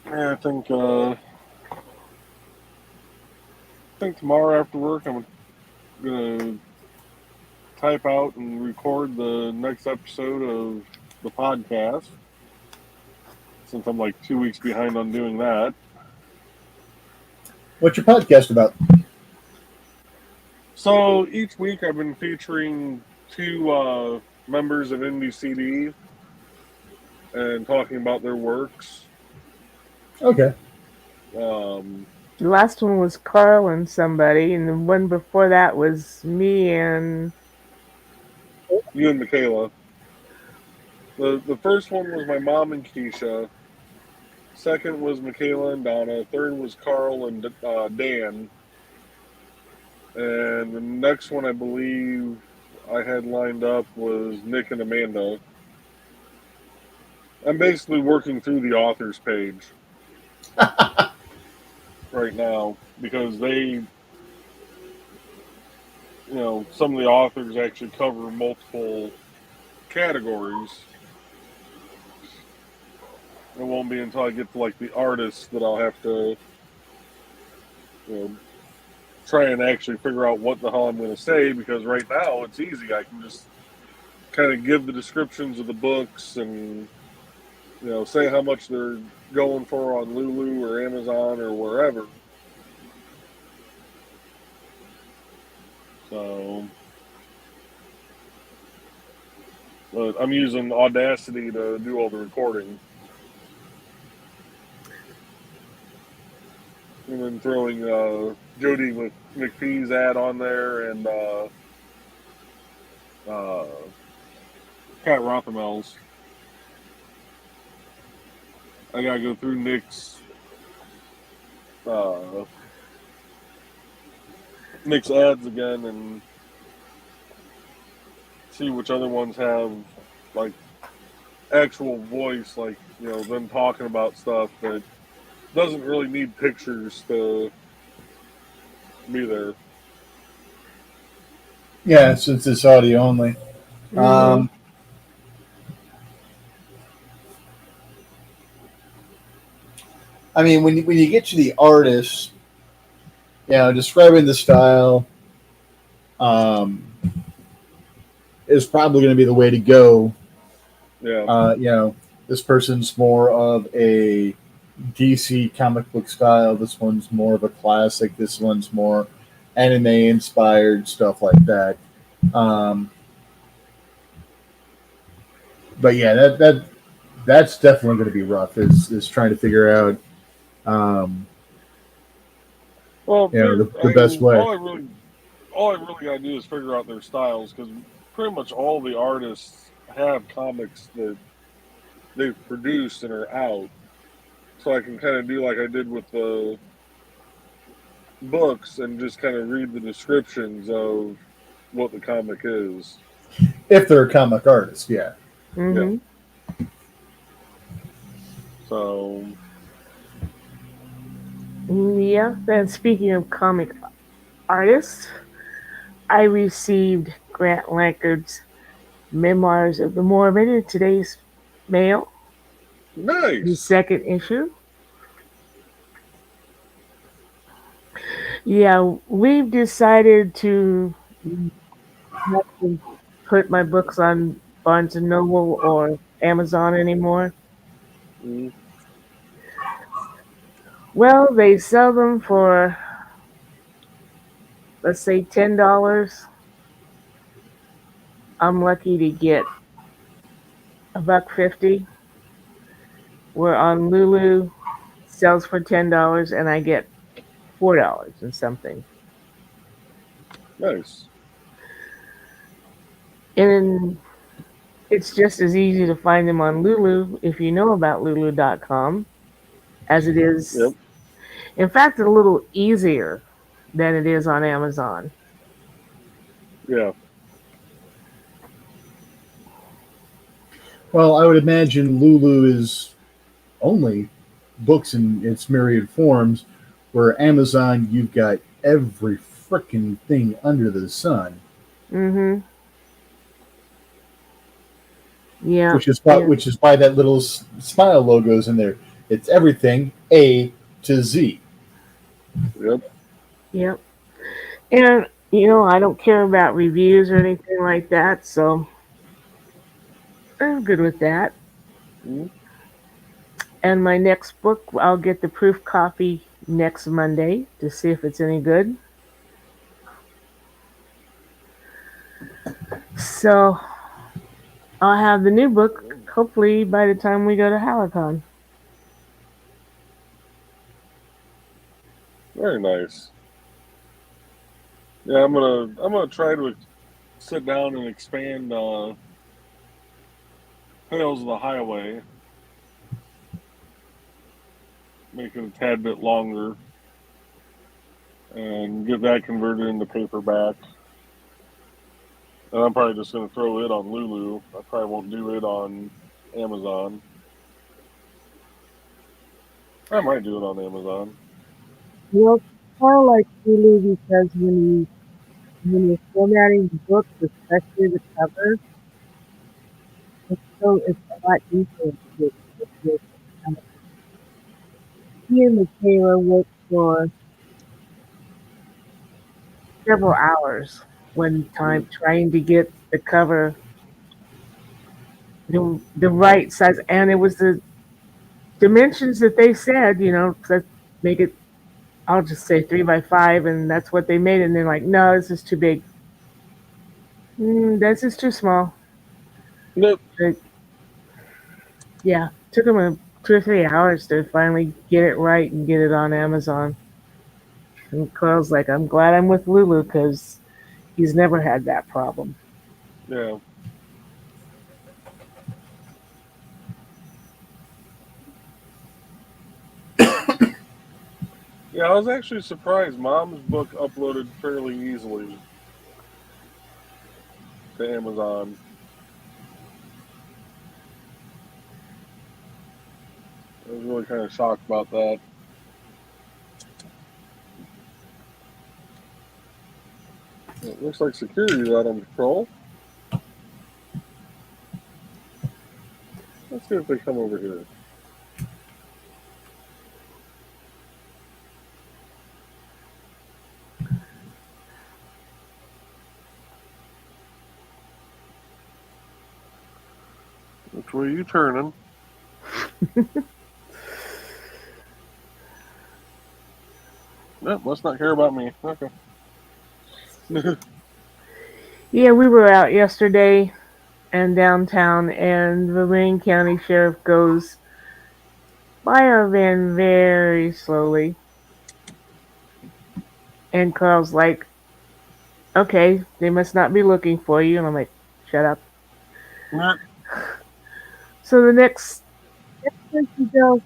Yeah, I think tomorrow after work I'm gonna type out and record the next episode of the podcast. Since I'm like 2 weeks behind on doing that. What's your podcast about? So each week I've been featuring two members of Indie CD and talking about their works. Okay. Um, The last one was Carl and somebody, and the one before that was me and you and Michaela. The first one was my mom and Keisha. Second was Michaela and Donna. Third was Carl and Dan. And the next one I believe I had lined up was Nick and Amanda. I'm basically working through the author's page right now because they, some of the authors actually cover multiple categories. It won't be until I get to like the artists that I'll have to, try and actually figure out what the hell I'm going to say, because right now it's easy. I can just kind of give the descriptions of the books and, say how much they're going for on Lulu or Amazon or wherever. So, but I'm using Audacity to do all the recording. And then throwing Jody McPhee's ad on there and Kat Rothermel's. I gotta go through Nick's ads again and see which other ones have like actual voice, like them talking about stuff that doesn't really need pictures to be there. Yeah, since it's audio only. I mean, when you get to the artist, describing the style is probably going to be the way to go. Yeah. This person's more of a DC comic book style. This one's more of a classic. This one's more anime inspired, stuff like that. But yeah, that's definitely going to be rough. Is trying to figure out, the best way. All I really gotta do is figure out their styles, because pretty much all the artists have comics that they've produced and are out. So I can kind of do like I did with the books and just kind of read the descriptions of what the comic is. If they're a comic artist, yeah. Mm-hmm. Yeah. So. Yeah, and speaking of comic artists, I received Grant Lankard's Memoirs of the Morbid in today's mail. Nice. The second issue. Yeah, we've decided to not to put my books on Barnes and Noble or Amazon anymore. Mm. Well, they sell them for, let's say, $10. I'm lucky to get $1.50. Where on Lulu sells for $10 and I get $4 and something. Nice. And it's just as easy to find them on Lulu if you know about Lulu.com as it is. Yep. In fact, a little easier than it is on Amazon. Yeah. Well, I would imagine Lulu is only books in its myriad forms, where Amazon, you've got every frickin' thing under the sun. Mm-hmm. Yeah. Which is why that little smile logo's in there. It's everything A to Z. Yep. Yep. And I don't care about reviews or anything like that, so I'm good with that. Mhm. And my next book, I'll get the proof copy next Monday to see if it's any good. So I'll have the new book hopefully by the time we go to Halicon. Very nice. Yeah, I'm gonna try to sit down and expand Tales of the Highway, make it a tad bit longer, and get that converted into paperback. And I'm probably just gonna throw it on Lulu. I probably won't do it on Amazon. I might do it on Amazon. Well, I like Hulu because when you're formatting the book, especially the cover, it's a lot easier to get it. He and Michaela worked for several hours one time Mm. trying to get the cover the right size, and it was the dimensions that they said, that make it. I'll just say 3 by 5, and that's what they made. And they're like, "No, this is too big. This is too small." Nope. But yeah, took them 2 or 3 hours to finally get it right and get it on Amazon. And Carl's like, "I'm glad I'm with Lulu because he's never had that problem." Yeah. Yeah, I was actually surprised. Mom's book uploaded fairly easily to Amazon. I was really kind of shocked about that. It looks like security's out on patrol. Let's see if they come over here. Which way are you turning? No, must not care about me. Okay. Yeah, we were out yesterday and downtown, and the Wayne County Sheriff goes by our van very slowly. And Carl's like, "Okay, they must not be looking for you." And I'm like, "Shut up." So the next place we go,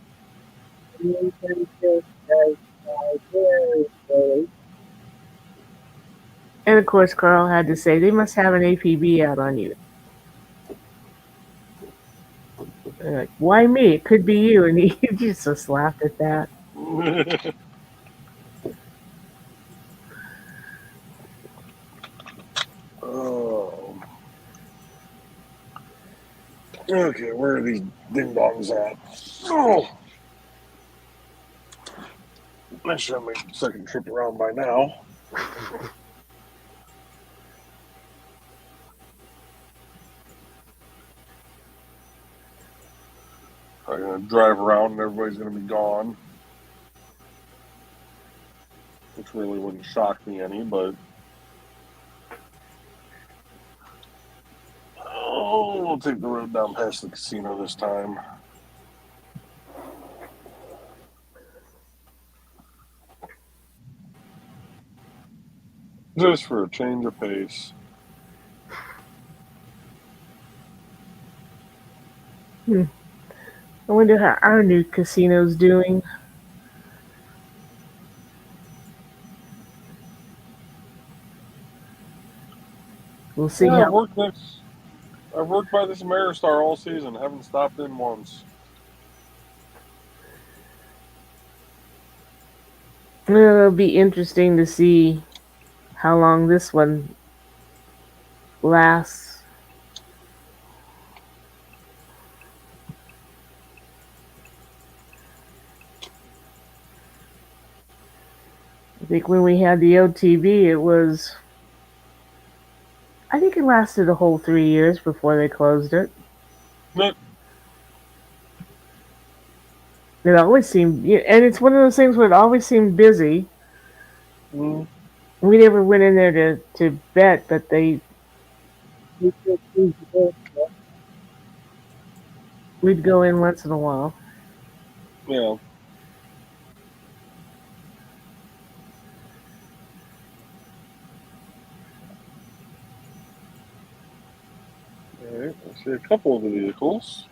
the Wayne County Sheriff goes by very slowly. And of course, Carl had to say, "They must have an APB out on you." And like, "Why me? It could be you." And he just laughed at that. Oh. Okay, where are these ding dongs at? Oh. I should have made the second trip around by now. I'm gonna drive around and everybody's gonna be gone. Which really wouldn't shock me any, but oh, we'll take the road down past the casino this time. Just for a change of pace. Hmm. I wonder how our new casino's doing. We'll see Yeah, how. I've worked by this Ameristar all season. Haven't stopped in once. It'll be interesting to see how long this one lasts. think when we had the OTV, I think it lasted a whole 3 years before they closed it. But, It always seemed, yeah, and it's one of those things where it always seemed busy. mm, We never went in there to bet, but we'd go in once in a while. yeah. All right. I see a couple of the vehicles.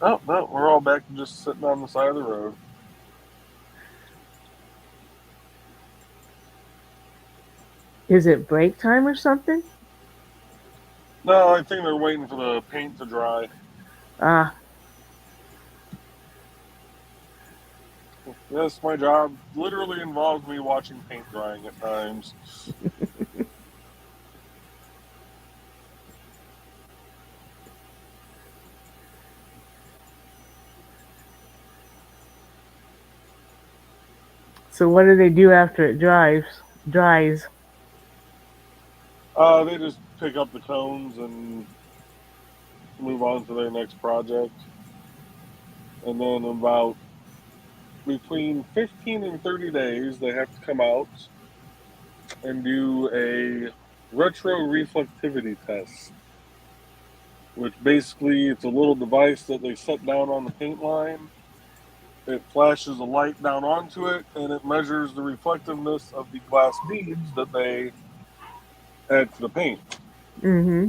Oh, no, we're all back to just sitting on the side of the road. Is it break time or something? No, I think they're waiting for the paint to dry. Ah, Yes, my job literally involves me watching paint drying at times. so what do they do after it dries? They just pick up the cones and move on to their next project. And then about between 15 and 30 days, they have to come out and do a retroreflectivity test, which basically it's a little device that they set down on the paint line. It flashes a light down onto it, and it measures the reflectiveness of the glass beads that they add to the paint. Mm-hmm.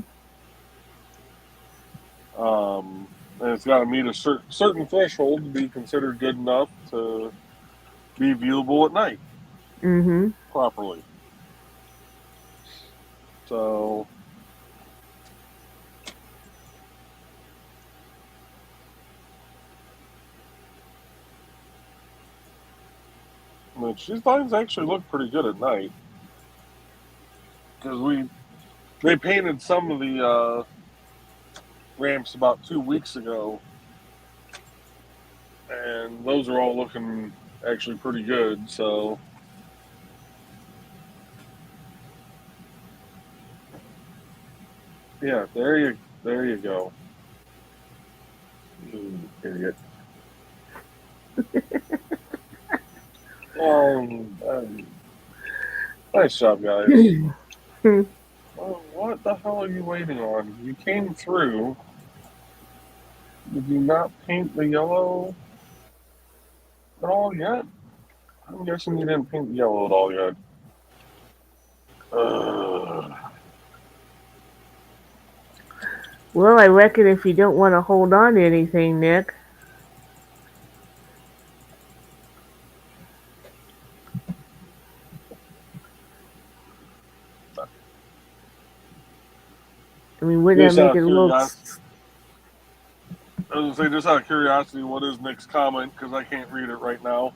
And it's got to meet a certain threshold to be considered good enough to be viewable at night Mm-hmm. properly. So, which these lines actually look pretty good at night because they painted some of the ramps about 2 weeks ago, and those are all looking actually pretty good. So, yeah, there you go. Idiot. Nice job, guys. Well, what the hell are you waiting on? You came through. Did you not paint the yellow at all yet? I'm guessing you didn't paint the yellow at all yet. Well, I reckon if you don't want to hold on to anything, Nick, I mean, wouldn't Just that out make of it a little? curiosity, I was gonna say, just out of curiosity, what is Nick's comment? Because I can't read it right now.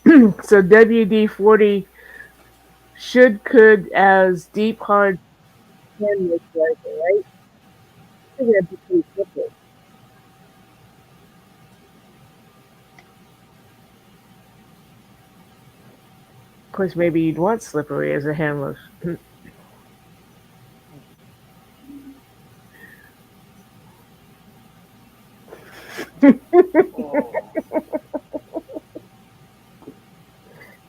So WD-40 could as deep hard canvas rifle, right? That'd be pretty simple. Of course, maybe you'd want slippery as a hand lotion. Oh.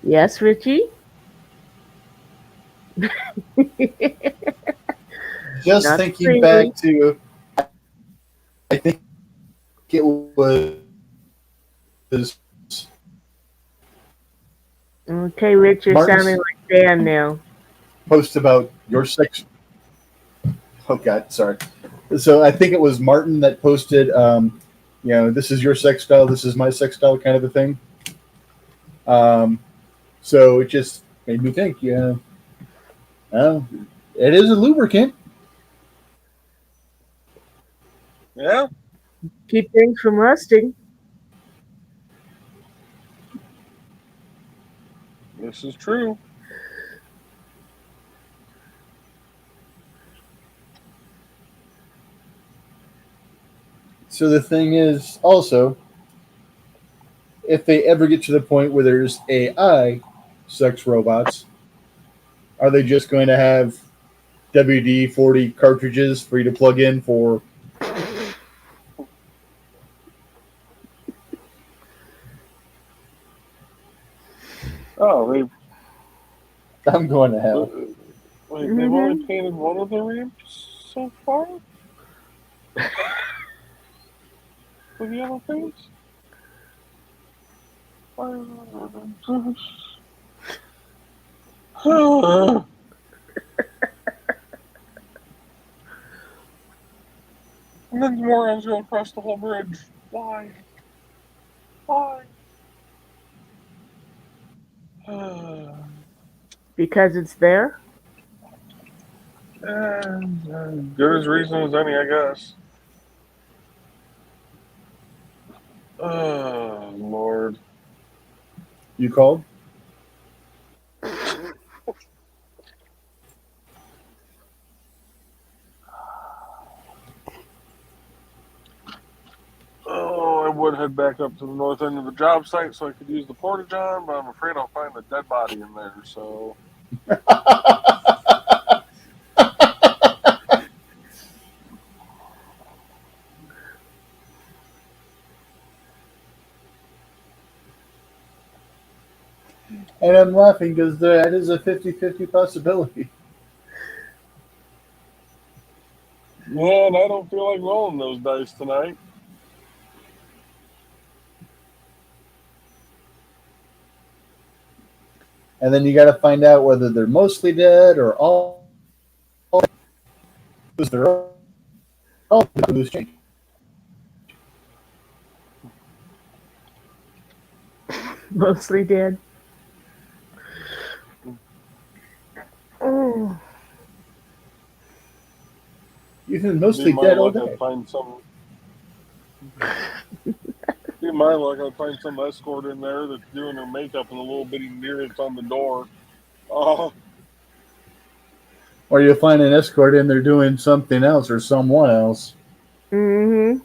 Yes, Richie? Just Not thinking crazy. back to, I think it was Okay, Rich, you're Martin's sounding like Dan now. post about your sex. Oh God, sorry. So I think it was Martin that posted, this is your sex style, this is my sex style, kind of a thing. So it just made me think, it is a lubricant. Yeah, Keep things from rusting. this is true. So the thing is, also, if they ever get to the point where there's AI sex robots, are they just going to have WD 40 cartridges for you to plug in for? Oh, I'm going to hell. wait, they've only painted one of the ramps so far? For the other things? And then the morons go across the whole bridge. Why? Why? Because it's there? Good as reason as any, I guess. Oh, Lord. You called? Oh, I would head back up to the north end of the job site so I could use the porta-john, but I'm afraid I'll find a dead body in there, so... And I'm laughing because that is a 50-50 possibility. Man, I don't feel like rolling those dice tonight. And then you got to find out whether they're mostly dead or all. Because they're all loose change. Mostly dead. Oh. You've been mostly Be my dead all luck, day. I'd find some... Be my luck, I'd find some escort in there that's doing her makeup and a little bitty mirror that's on the door. Oh, Or you'll find an escort in there doing something else or someone else. Mm-hmm.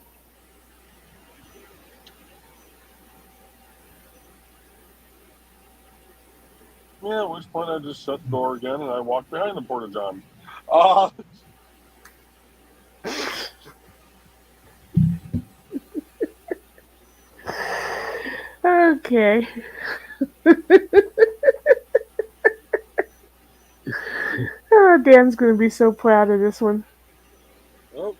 yeah, at which point I just shut the door again and I walk behind the porta-john. Ah, Okay. Oh, Dan's gonna be so proud of this one. oh.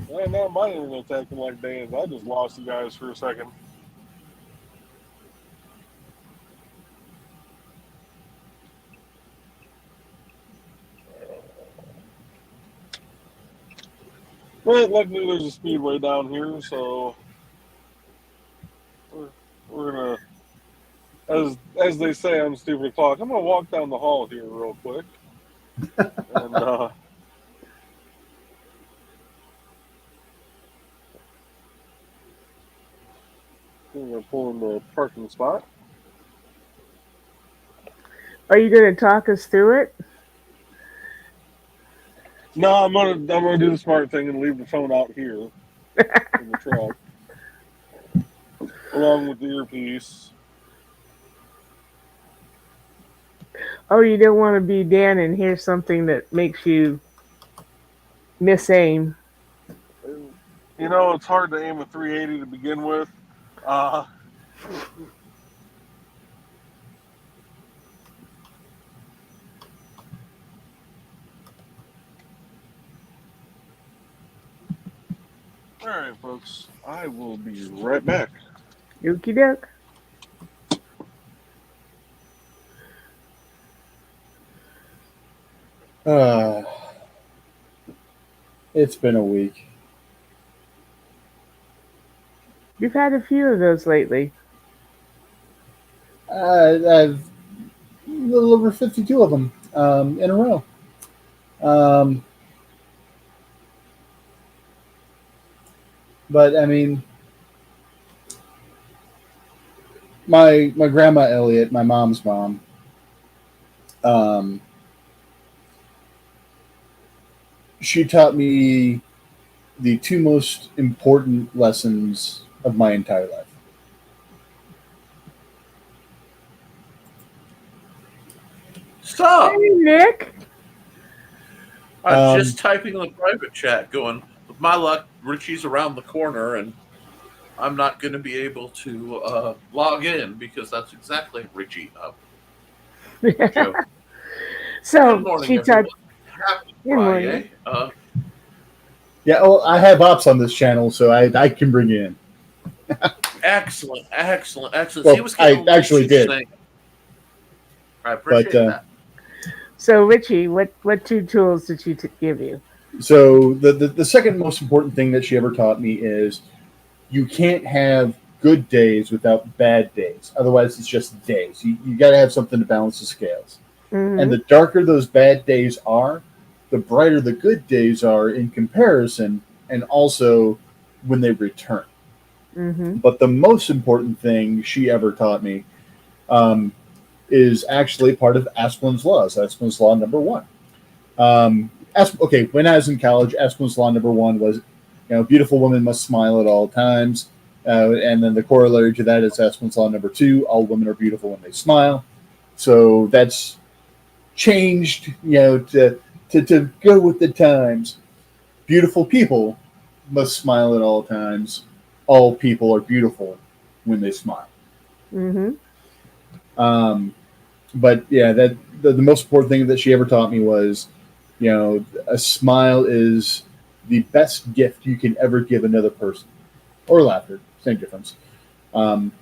Well, now my internet's acting like Dan's. I just lost you guys for a second. But luckily there's a speedway down here, so we're gonna, as they say on Stupid O'Clock, I'm gonna walk down the hall here real quick. And we're gonna pull in the parking spot. Are you gonna talk us through it? No, I'm gonna do the smart thing and leave the phone out here in the truck, along with the earpiece. Oh, you don't want to be Dan and hear something that makes you miss aim. You know, it's hard to aim a 380 to begin with. All right, folks. I will be right back. Okie doke. It's been a week. You've had a few of those lately. I've a little over 52 of them in a row. But I mean, my grandma Elliot, my mom's mom, she taught me the two most important lessons of my entire life. Stop! Hey, Nick. I'm Um, just typing in the private chat going, with my luck, Richie's around the corner and I'm not going to be able to log in because that's exactly Richie. Joe. Good So morning, she everyone. touched. Happy Good morning. Friday. Yeah, oh, I have ops on this channel, so I can bring you in. Excellent, excellent, excellent. Well, See what's getting I actually did. saying. I appreciate that. So Richie, what two tools did she give you? So the second most important thing that she ever taught me is you can't have good days without bad days. Otherwise, it's just days. You got to have something to balance the scales. Mm-hmm. And the darker those bad days are, the brighter the good days are in comparison, and also when they return. Mm-hmm. But the most important thing she ever taught me is actually part of Asplin's Law. So Asplin's Law number one. When I was in college, Asplin's Law number one was, beautiful women must smile at all times. And then the corollary to that is Asplin's Law number two, all women are beautiful when they smile. So that's changed, to go with the times. Beautiful people must smile at all times. All people are beautiful when they smile. Mm-hmm. But yeah, that the most important thing that she ever taught me was, a smile is the best gift you can ever give another person, or laughter, same difference.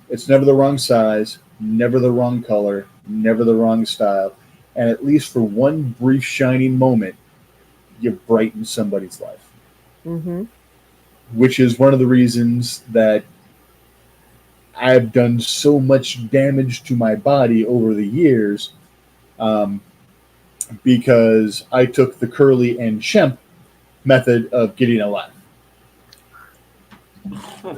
It's never the wrong size, never the wrong color, never the wrong style, and at least for one brief shining moment, you brighten somebody's life. Mm-hmm. Which is one of the reasons that I've done so much damage to my body over the years, because I took the Curly and Shemp method of getting a laugh.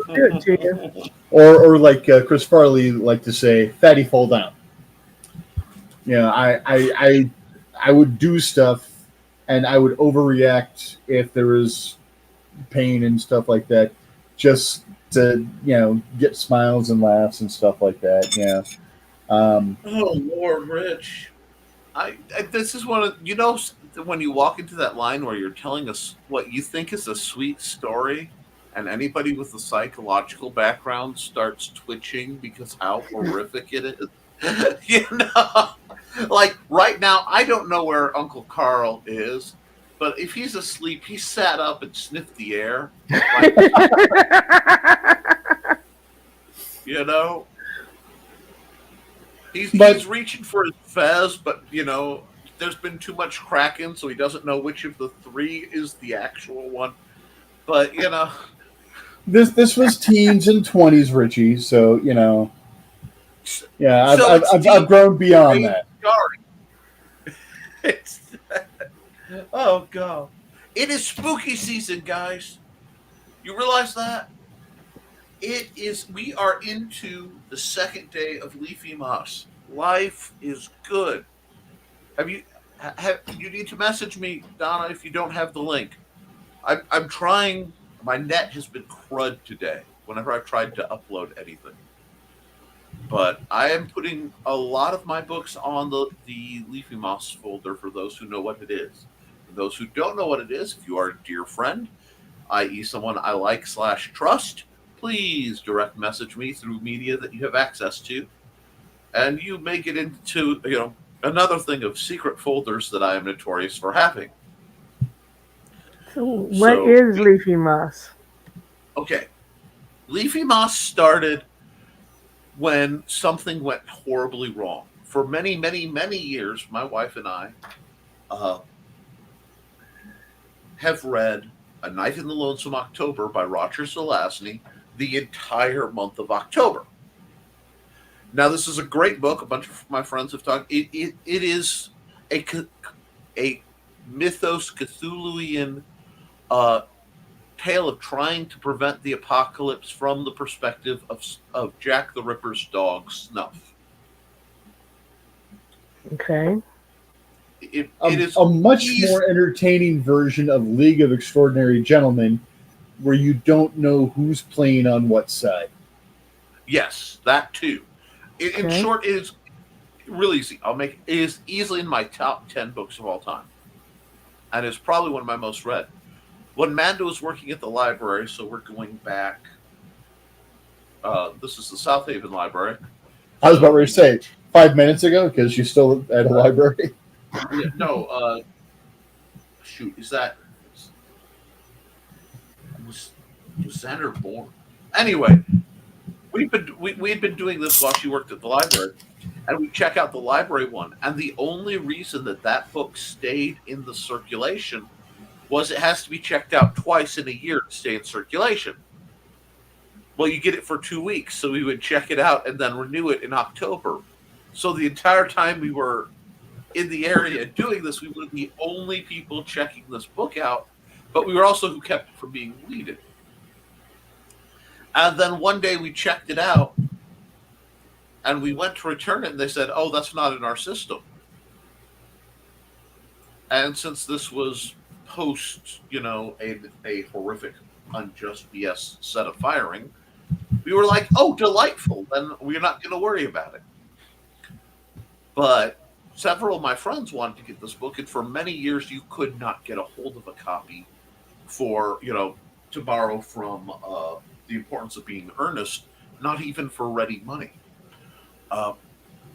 Good to you. Or like Chris Farley liked to say, fatty fall down. I would do stuff and I would overreact if there was pain and stuff like that, just to get smiles and laughs and stuff like that. Yeah. Oh Lord, Rich. This is one of when you walk into that line where you're telling us what you think is a sweet story, and anybody with a psychological background starts twitching because how horrific it is. Like right now, I don't know where Uncle Carl is. But if he's asleep, he sat up and sniffed the air. Like, he's reaching for his fez, but there's been too much cracking, so he doesn't know which of the three is the actual one. But this was teens and 20s, Richie. So yeah, I've grown beyond that. Oh God! It is spooky season, guys. You realize that? It is. We are into the second day of Leafy Moss. Life is good. You need to message me, Donna, if you don't have the link. I'm trying. My net has been crud today. Whenever I've tried to upload anything, but I am putting a lot of my books on the Leafy Moss folder for those who know what it is. For those who don't know what it is, if you are a dear friend, i.e. someone I like / trust, please direct message me through media that you have access to. And you may get into, another thing of secret folders that I am notorious for having. So what is Leafy Moss? Okay. Leafy Moss started when something went horribly wrong. For many, many, many years, my wife and I have read A Night in the Lonesome October by Roger Zelazny the entire month of October. Now, this is a great book. A bunch of my friends have talked. It is a mythos Cthulhuian tale of trying to prevent the apocalypse from the perspective of Jack the Ripper's dog, Snuff. Okay. It is a much more entertaining version of League of Extraordinary Gentlemen where you don't know who's playing on what side. Yes, that too. In Okay. short, it is really easy. It is easily in my top 10 books of all time, and it's probably one of my most read. When Mando was working at the library, so we're going back. This is the South Haven Library. I was about ready to say 5 minutes ago because you're still at a library. Yeah, no, shoot, is that was Xander born? Anyway, we'd been doing this while she worked at the library, and we check out the library one, and the only reason that book stayed in the circulation was it has to be checked out twice in a year to stay in circulation. Well, you get it for 2 weeks, so we would check it out and then renew it in October. So the entire time we were in the area doing this, we were the only people checking this book out, but we were also who kept it from being weeded. And then one day we checked it out, and we went to return it, and they said, "Oh, that's not in our system." And since this was post, a horrific, unjust BS set of firing, we were like, "Oh, delightful! Then we're not going to worry about it." But several of my friends wanted to get this book, and for many years you could not get a hold of a copy for, to borrow from The Importance of Being Earnest, not even for ready money.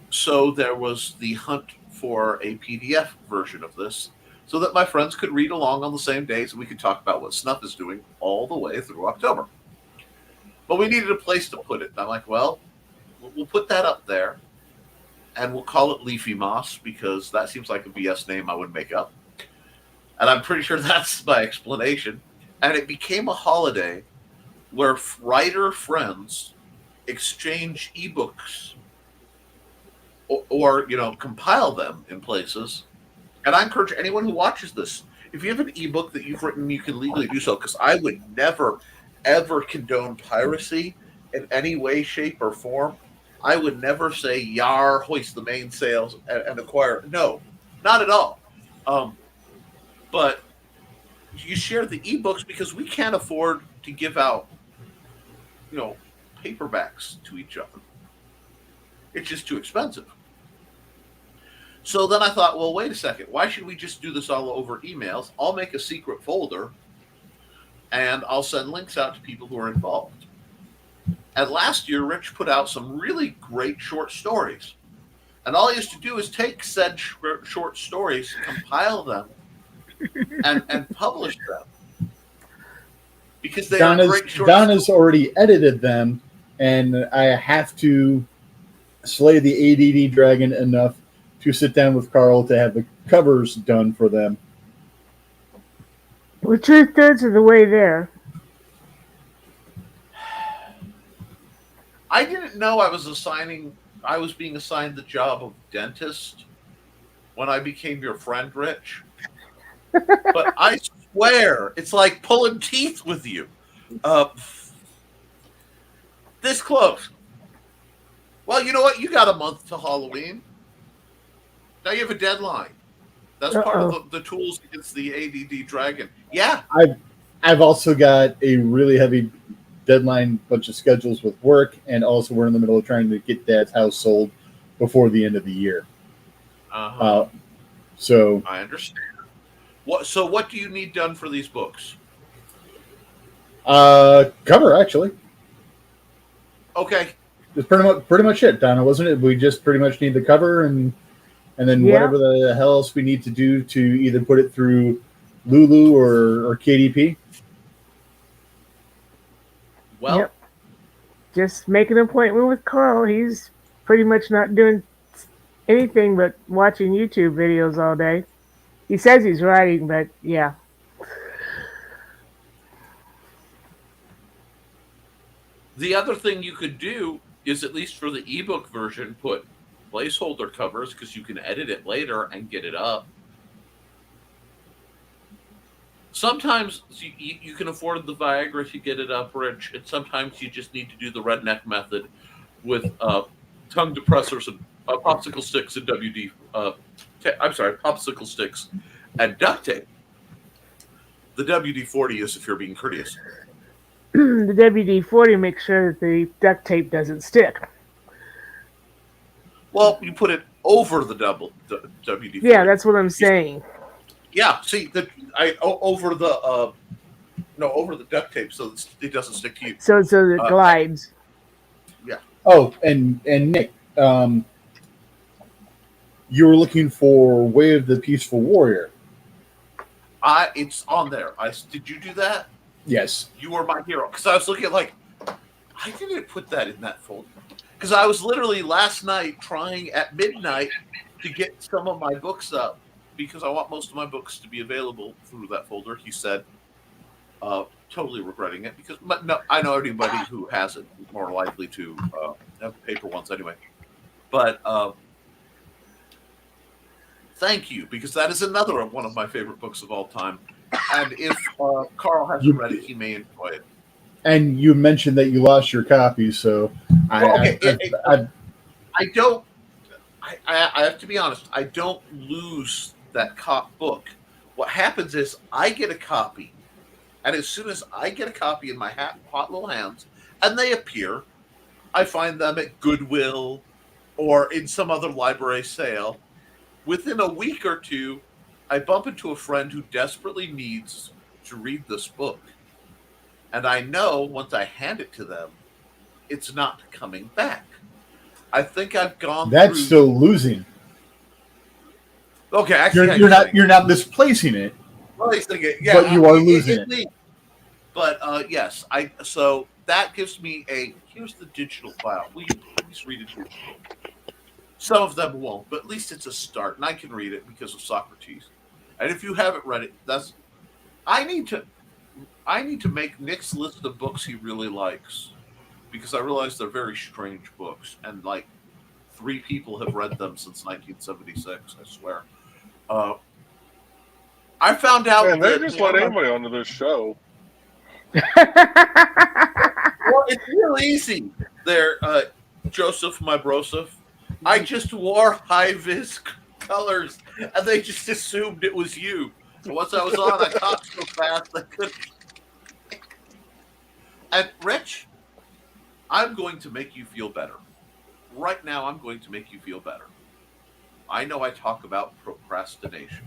So there was the hunt for a PDF version of this so that my friends could read along on the same days and we could talk about what Snuff is doing all the way through October. But we needed a place to put it. And I'm like, well, we'll put that up there and we'll call it Leafy Moss because that seems like a BS name I would make up. And I'm pretty sure that's my explanation. And it became a holiday where writer friends exchange ebooks or compile them in places. And I encourage anyone who watches this, if you have an ebook that you've written, you can legally do so, because I would never, ever condone piracy in any way, shape, or form. I would never say, "Yar, hoist the mainsails and acquire." No, not at all. But you share the ebooks because we can't afford to give out, paperbacks to each other. It's just too expensive. So then I thought, well, wait a second. Why should we just do this all over emails? I'll make a secret folder and I'll send links out to people who are involved. And last year, Rich put out some really great short stories. And all he has to do is take said short stories, compile them, and publish them. Because they are great short stories. Donna's already edited them, and I have to slay the ADD dragon enough to sit down with Carl to have the covers done for them. We're 2/3 of the way there. I didn't know I was being assigned the job of dentist when I became your friend, Rich. But I swear, it's like pulling teeth with you. This close. Well, you know what? You got a month to Halloween. Now you have a deadline. That's part of the tools against the ADD dragon. Yeah. I've also got a really heavy deadline, bunch of schedules with work, and also we're in the middle of trying to get Dad's house sold before the end of the year. So I understand. What do you need done for these books? Cover, actually. Okay. It's pretty much it, Donna, wasn't it? We just pretty much need the cover and then whatever the hell else we need to do to either put it through Lulu or KDP. Well, just make an appointment with Carl. He's pretty much not doing anything but watching YouTube videos all day. He says he's writing, but yeah. The other thing you could do is, at least for the ebook version, put placeholder covers because you can edit it later and get it up. Sometimes you can afford the Viagra to get it up, Rich, and sometimes you just need to do the redneck method with tongue depressors and popsicle sticks and popsicle sticks and duct tape. The WD-40 is if you're being courteous. the WD-40 makes sure that the duct tape doesn't stick. Well, you put it over the WD-40. Yeah, that's what I'm saying. Yeah, see, over the over the duct tape so it doesn't stick to you. So it glides. Yeah. Oh, and Nick, you were looking for Way of the Peaceful Warrior. It's on there. Did you do that? Yes. You were my hero. Because I was looking at I didn't put that in that folder. Because I was literally last night trying at midnight to get some of my books up because I want most of my books to be available through that folder. He said, totally regretting it because no, I know anybody who has it more likely to have the paper ones anyway. But thank you, because that is another one of my favorite books of all time. And if Carl hasn't read it, he may enjoy it. And you mentioned that you lost your copy, so I don't. I have to be honest. I don't lose that book. What happens is I get a copy, and as soon as I get a copy in my hot little hands, and they appear, I find them at Goodwill or in some other library sale. Within a week or two, I bump into a friend who desperately needs to read this book. And I know once I hand it to them, it's not coming back. I think I've gone That's through... still losing. Okay, actually, you're not misplacing it. Replacing it, yeah, but you are losing it. But yes, so that gives me here's the digital file. Will you please read it here? Some of them won't, but at least it's a start, and I can read it because of Socrates. And if you haven't read it, I need to make Nick's list of books he really likes, because I realize they're very strange books, and 3 people have read them since 1976. I swear. I found out. Man, they just let anybody onto this show. Well, it's real easy. There, Joseph, my broseph. I just wore high-vis colors, and they just assumed it was you. And once I was on, I talked so fast I couldn't. And Rich, I'm going to make you feel better. Right now, I'm going to make you feel better. I know I talk about procrastination.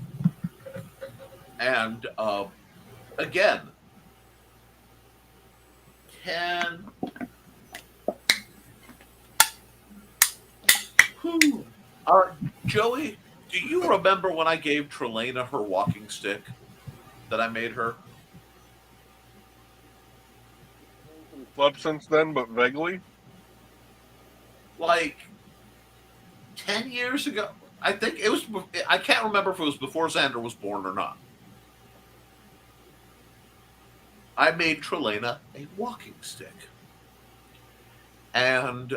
And, again, Joey, do you remember when I gave Trelana her walking stick that I made her? Slept since then, but vaguely. 10 years ago. I think it was. I can't remember if it was before Xander was born or not. I made Trelana a walking stick. And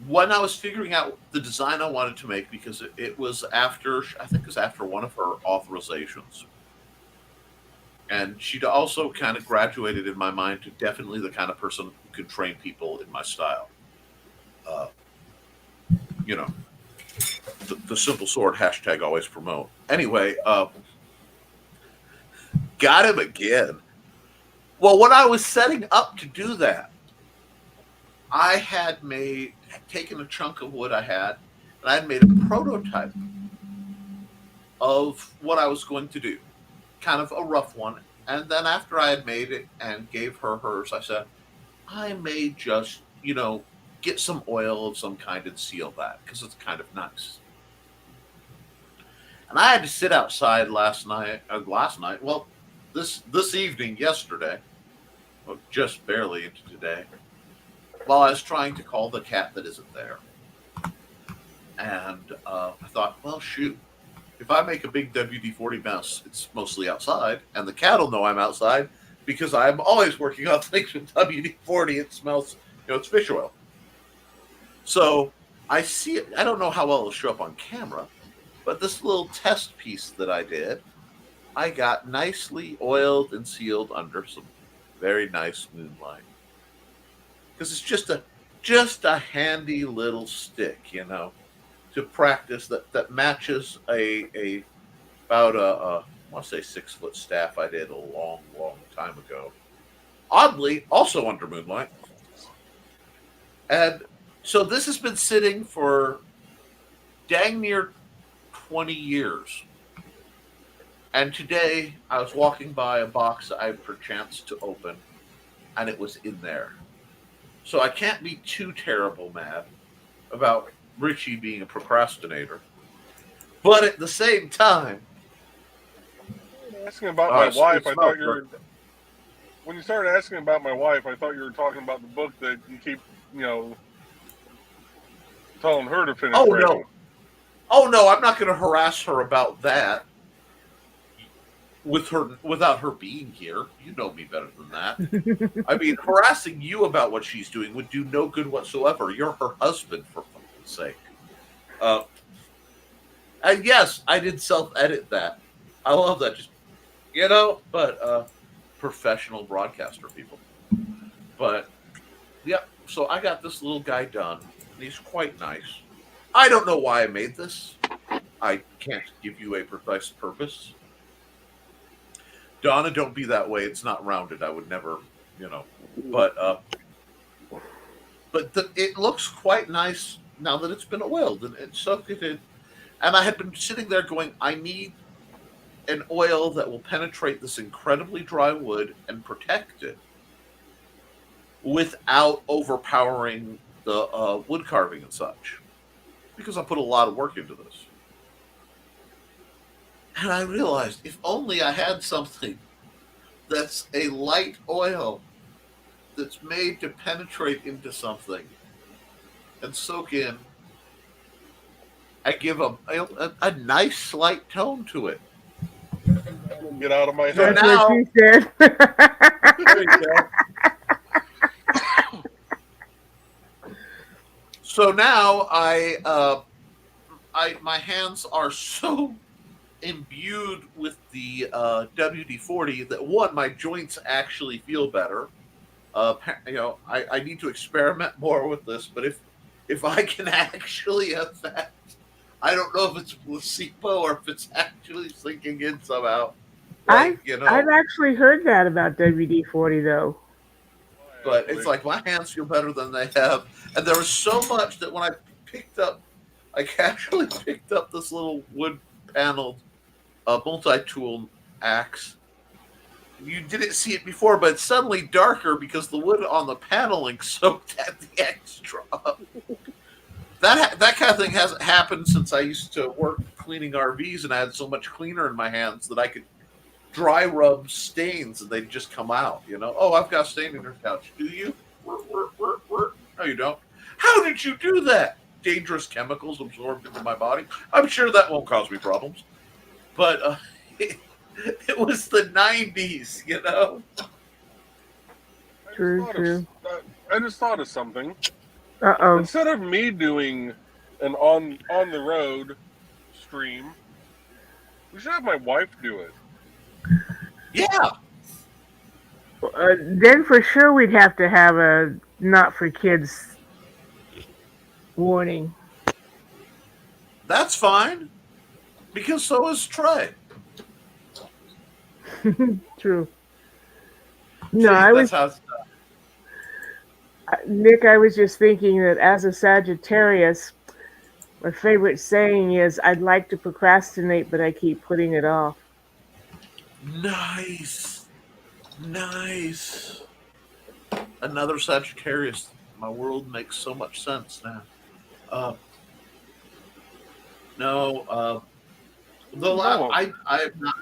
when I was figuring out the design I wanted to make, because it was after, I think it was after one of her authorizations. And she'd also kind of graduated in my mind to definitely the kind of person who could train people in my style. The simple sword # always promote. Anyway, got him again. Well, when I was setting up to do that, I had taken a chunk of wood I had, and I had made a prototype of what I was going to do. Kind of a rough one. And then after I had made it and gave her hers, I said, I may just, get some oil of some kind and seal that, because it's kind of nice. And I had to sit outside this evening, yesterday, well, just barely into today, while I was trying to call the cat that isn't there. And I thought, well, shoot, if I make a big WD-40 mess, it's mostly outside, and the cat will know I'm outside because I'm always working on things with WD-40. It smells, it's fish oil. So I see it. I don't know how well it'll show up on camera, but this little test piece that I did, I got nicely oiled and sealed under some very nice moonlight. Because it's just a handy little stick, to practice that matches about want to say 6-foot staff I did a long, long time ago. Oddly, also under Moonlight. And so this has been sitting for dang near 20 years. And today I was walking by a box that I had perchance to open, and it was in there. So I can't be too terrible mad about Richie being a procrastinator. But at the same time, Asking about my wife, I thought you were. When you started asking about my wife, I thought you were talking about the book that you keep, telling her to finish oh reading. no, oh no, I'm not going to harass her about that. Without her being here, you know me better than that. I mean, harassing you about what she's doing would do no good whatsoever. You're her husband, for fuck's sake. And yes, I did self-edit that. I love that. Just but professional broadcaster people. But yep. So I got this little guy done. And he's quite nice. I don't know why I made this. I can't give you a precise purpose. Donna, don't be that way. It's not rounded. I would never, But it looks quite nice now that it's been oiled and soaked it in. And I had been sitting there going, I need an oil that will penetrate this incredibly dry wood and protect it without overpowering the wood carving and such. Because I put a lot of work into this. And I realized if only I had something that's a light oil that's made to penetrate into something and soak in and give a nice slight tone to it. Get out of my So head. That's now- what she said. There you go. So now my hands are so imbued with the WD-40 that one, my joints actually feel better. I need to experiment more with this, but if I can actually affect, I don't know if it's placebo or if it's actually sinking in somehow. I've actually heard that about WD-40 though. But it's like my hands feel better than they have. And there was so much that when I casually picked up this little wood paneled multi-tool axe. You didn't see it before, but it's suddenly darker because the wood on the paneling soaked at the extra. That kind of thing hasn't happened since I used to work cleaning RVs, and I had so much cleaner in my hands that I could dry rub stains and they'd just come out. Oh, I've got a stain in your couch. Do you? No, you don't. How did you do that? Dangerous chemicals absorbed into my body. I'm sure that won't cause me problems. But it was the 90s, True. I just thought of something. Uh-oh. Instead of me doing an on the road stream, we should have my wife do it. Yeah. Then for sure we'd have to have a not for kids warning. That's fine. Because so is Trey. True. See, No, Nick, I was just thinking that as a Sagittarius, my favorite saying is, I'd like to procrastinate, but I keep putting it off. Nice. Another Sagittarius. My world makes so much sense now. I'm not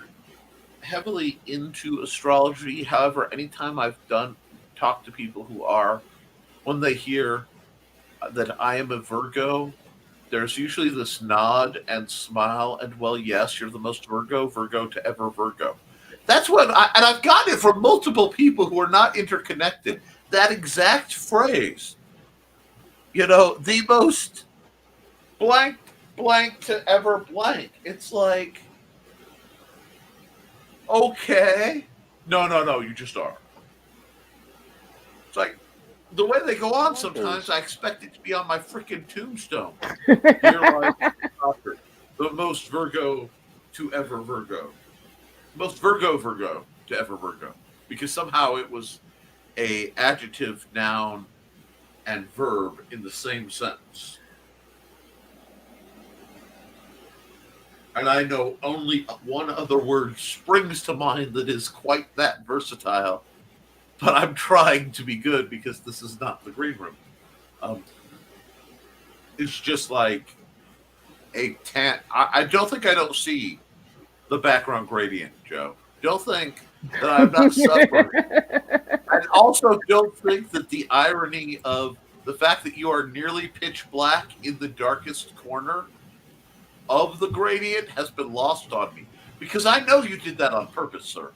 heavily into astrology. However, anytime I've talked to people who are, when they hear that I am a Virgo, there's usually this nod and smile and, well, yes, you're the most Virgo to ever Virgo. That's what and I've gotten it from multiple people who are not interconnected. That exact phrase. The most blank to ever blank. It's like, okay. No, you just are. It's like, the way they go on sometimes, I expect it to be on my freaking tombstone. You're like, the most Virgo to ever Virgo. most Virgo to ever Virgo, because somehow it was a adjective, noun, and verb in the same sentence. And I know only one other word springs to mind that is quite that versatile, but I'm trying to be good because this is not the green room. Um, it's just like a tan. I don't think I don't see the background gradient, Joe. Don't think that I'm not suffering. And also don't think that the irony of the fact that you are nearly pitch black in the darkest corner of the gradient has been lost on me. Because I know you did that on purpose, sir.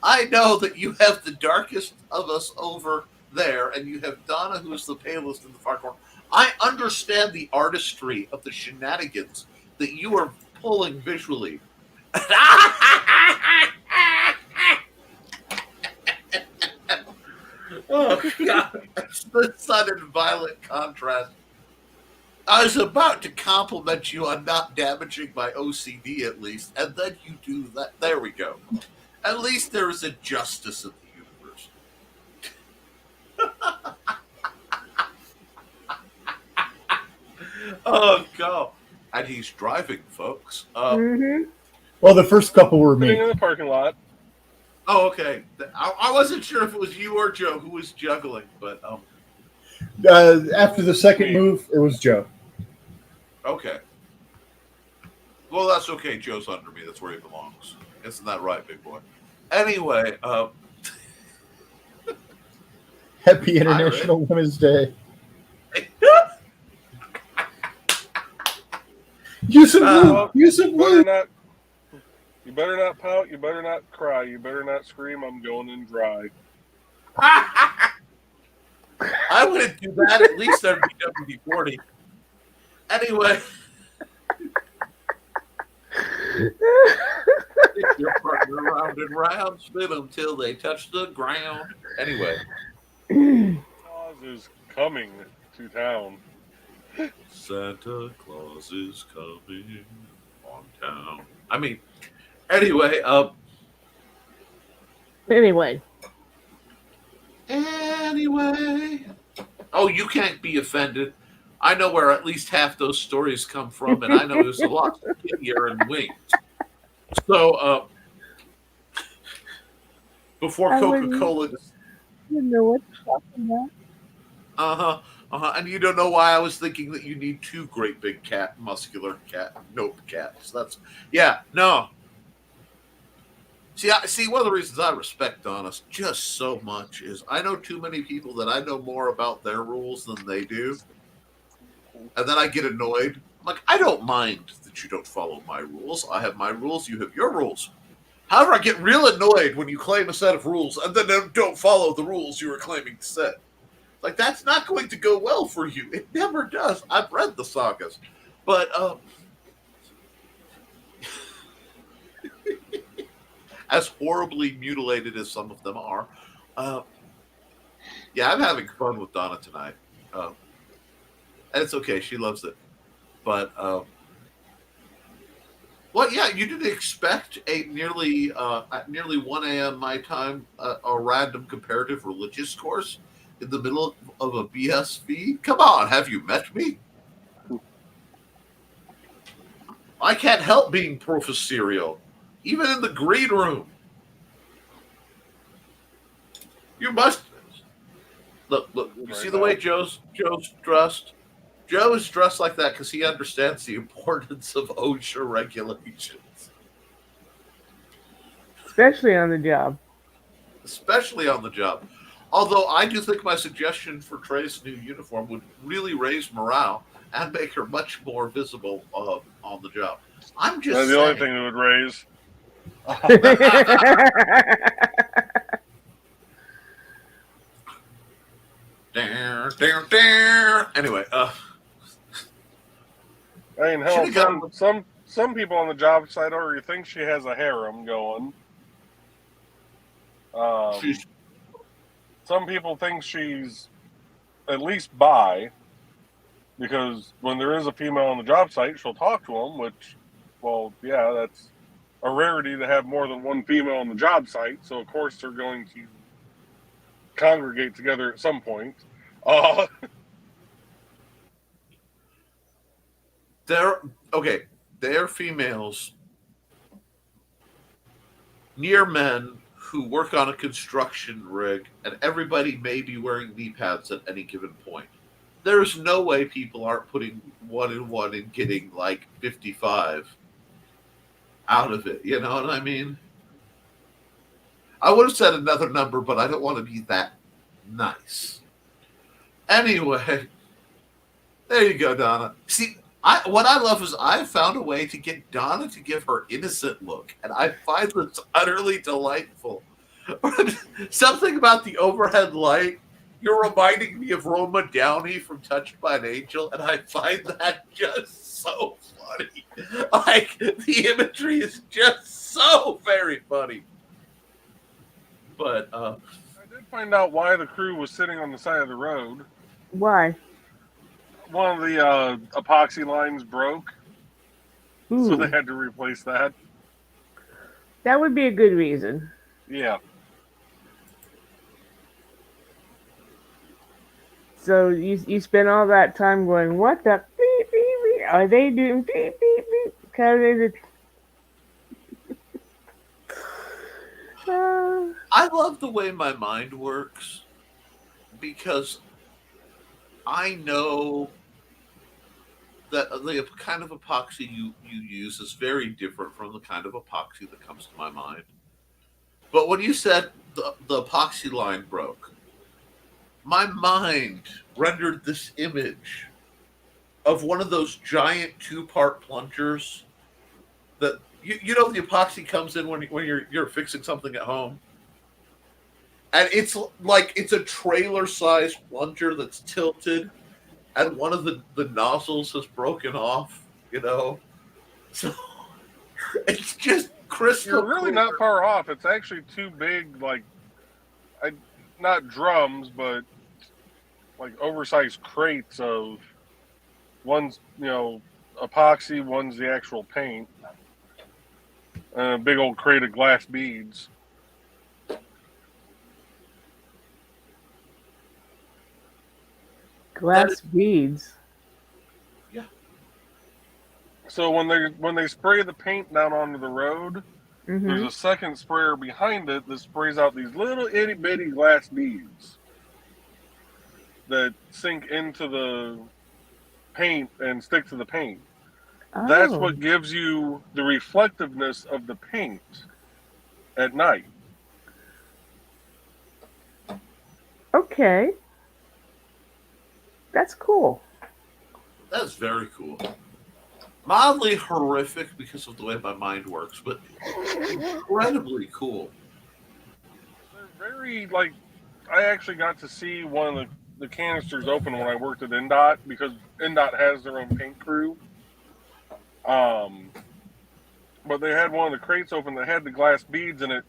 I know that you have the darkest of us over there, and you have Donna, who is the palest in the far corner. I understand the artistry of the shenanigans that you are pulling visually. Oh, God. The sudden violent contrast. I was about to compliment you on not damaging my OCD at least, and then you do that. There we go. At least there is a justice in the universe. Oh, God. And he's driving, folks. Well, the first couple were Sitting me. in the parking lot. Oh, okay. I wasn't sure if it was you or Joe who was juggling, but After the second move, it was Joe. okay. Well, that's okay. Joe's under me. That's where he belongs. Isn't that right, big boy? Anyway, Happy International Women's Day. Use some blue. Use some blue. You better not pout. You better not cry. You better not scream. I'm going in dry. I wouldn't do that. At least I'd be WD-40. Anyway. Stick your partner round and round, spin them till they touch the ground. Anyway. Claus is coming to town. Santa Claus is coming on town. I mean, anyway, Anyway. Oh, you can't be offended. I know where at least half those stories come from, and I know there's a lot skinnier and winged. So, before Coca-Cola, You know what you're talking about. and you don't know why I was thinking that you need two great big muscular cats. That's no. See, one of the reasons I respect Donna just so much is I know too many people that I know more about their rules than they do. And then I get annoyed. I'm like, I don't mind that you don't follow my rules. I have my rules, you have your rules. However, I get real annoyed when you claim a set of rules and then don't follow the rules you were claiming to set. Like, that's not going to go well for you. It never does. I've read the sagas. But, as horribly mutilated as some of them are, I'm having fun with Donna tonight. And it's okay. She loves it. But, you didn't expect at nearly 1 a.m. my time, a random comparative religious course in the middle of a BS feed? Come on, have you met me? I can't help being professorial, even in the green room. You must look. You see the way Joe's dressed. Joe is dressed like that because he understands the importance of OSHA regulations, Especially on the job. Although I do think my suggestion for Trey's new uniform would really raise morale and make her much more visible on the job. I'm just That's the only thing that would raise. Anyway, I mean, hell, some people on the job site already think she has a harem going. Some people think she's at least bi, because when there is a female on the job site, she'll talk to them, which, well, yeah, that's a rarity to have more than one female on the job site, so of course they're going to congregate together at some point. They're females near men who work on a construction rig, and everybody may be wearing knee pads at any given point. There's no way people aren't putting one and one and getting like 55 out of it. You know what I mean? I would have said another number, but I don't want to be that nice. Anyway, there you go, Donna. See, what I love is I found a way to get Donna to give her innocent look, and I find this utterly delightful. Something about the overhead light, you're reminding me of Roma Downey from Touched by an Angel, and I find that just so funny. Like, the imagery is just so very funny. But I did find out why the crew was sitting on the side of the road. Why? One of the epoxy lines broke, Ooh, so they had to replace that. that would be a good reason. Yeah. So you spend all that time going, what the beep, beep, beep? Are they doing beep, beep, beep? Because I love the way my mind works because I know that the kind of epoxy you use is very different from the kind of epoxy that comes to my mind. But when you said the epoxy line broke, my mind rendered this image of one of those giant 2-part plungers that you know the epoxy comes in when you're fixing something at home. And it's like it's a trailer-sized plunger that's tilted, and one of the nozzles has broken off, you know. So it's just crystal. You're really not far off. It's actually two big, not drums, but like oversized crates of one's, epoxy, one's the actual paint, and a big old crate of glass beads. glass beads. Yeah. So when they spray the paint down onto the road, there's a second sprayer behind it that sprays out these little itty bitty glass beads that sink into the paint and stick to the paint. Oh. That's what gives you the reflectiveness of the paint at night. Okay. That's cool. That's very cool. Mildly horrific because of the way my mind works, but incredibly cool. They're very, I actually got to see one of the canisters open when I worked at NDOT, because NDOT has their own paint crew. But they had one of the crates open that had the glass beads in it.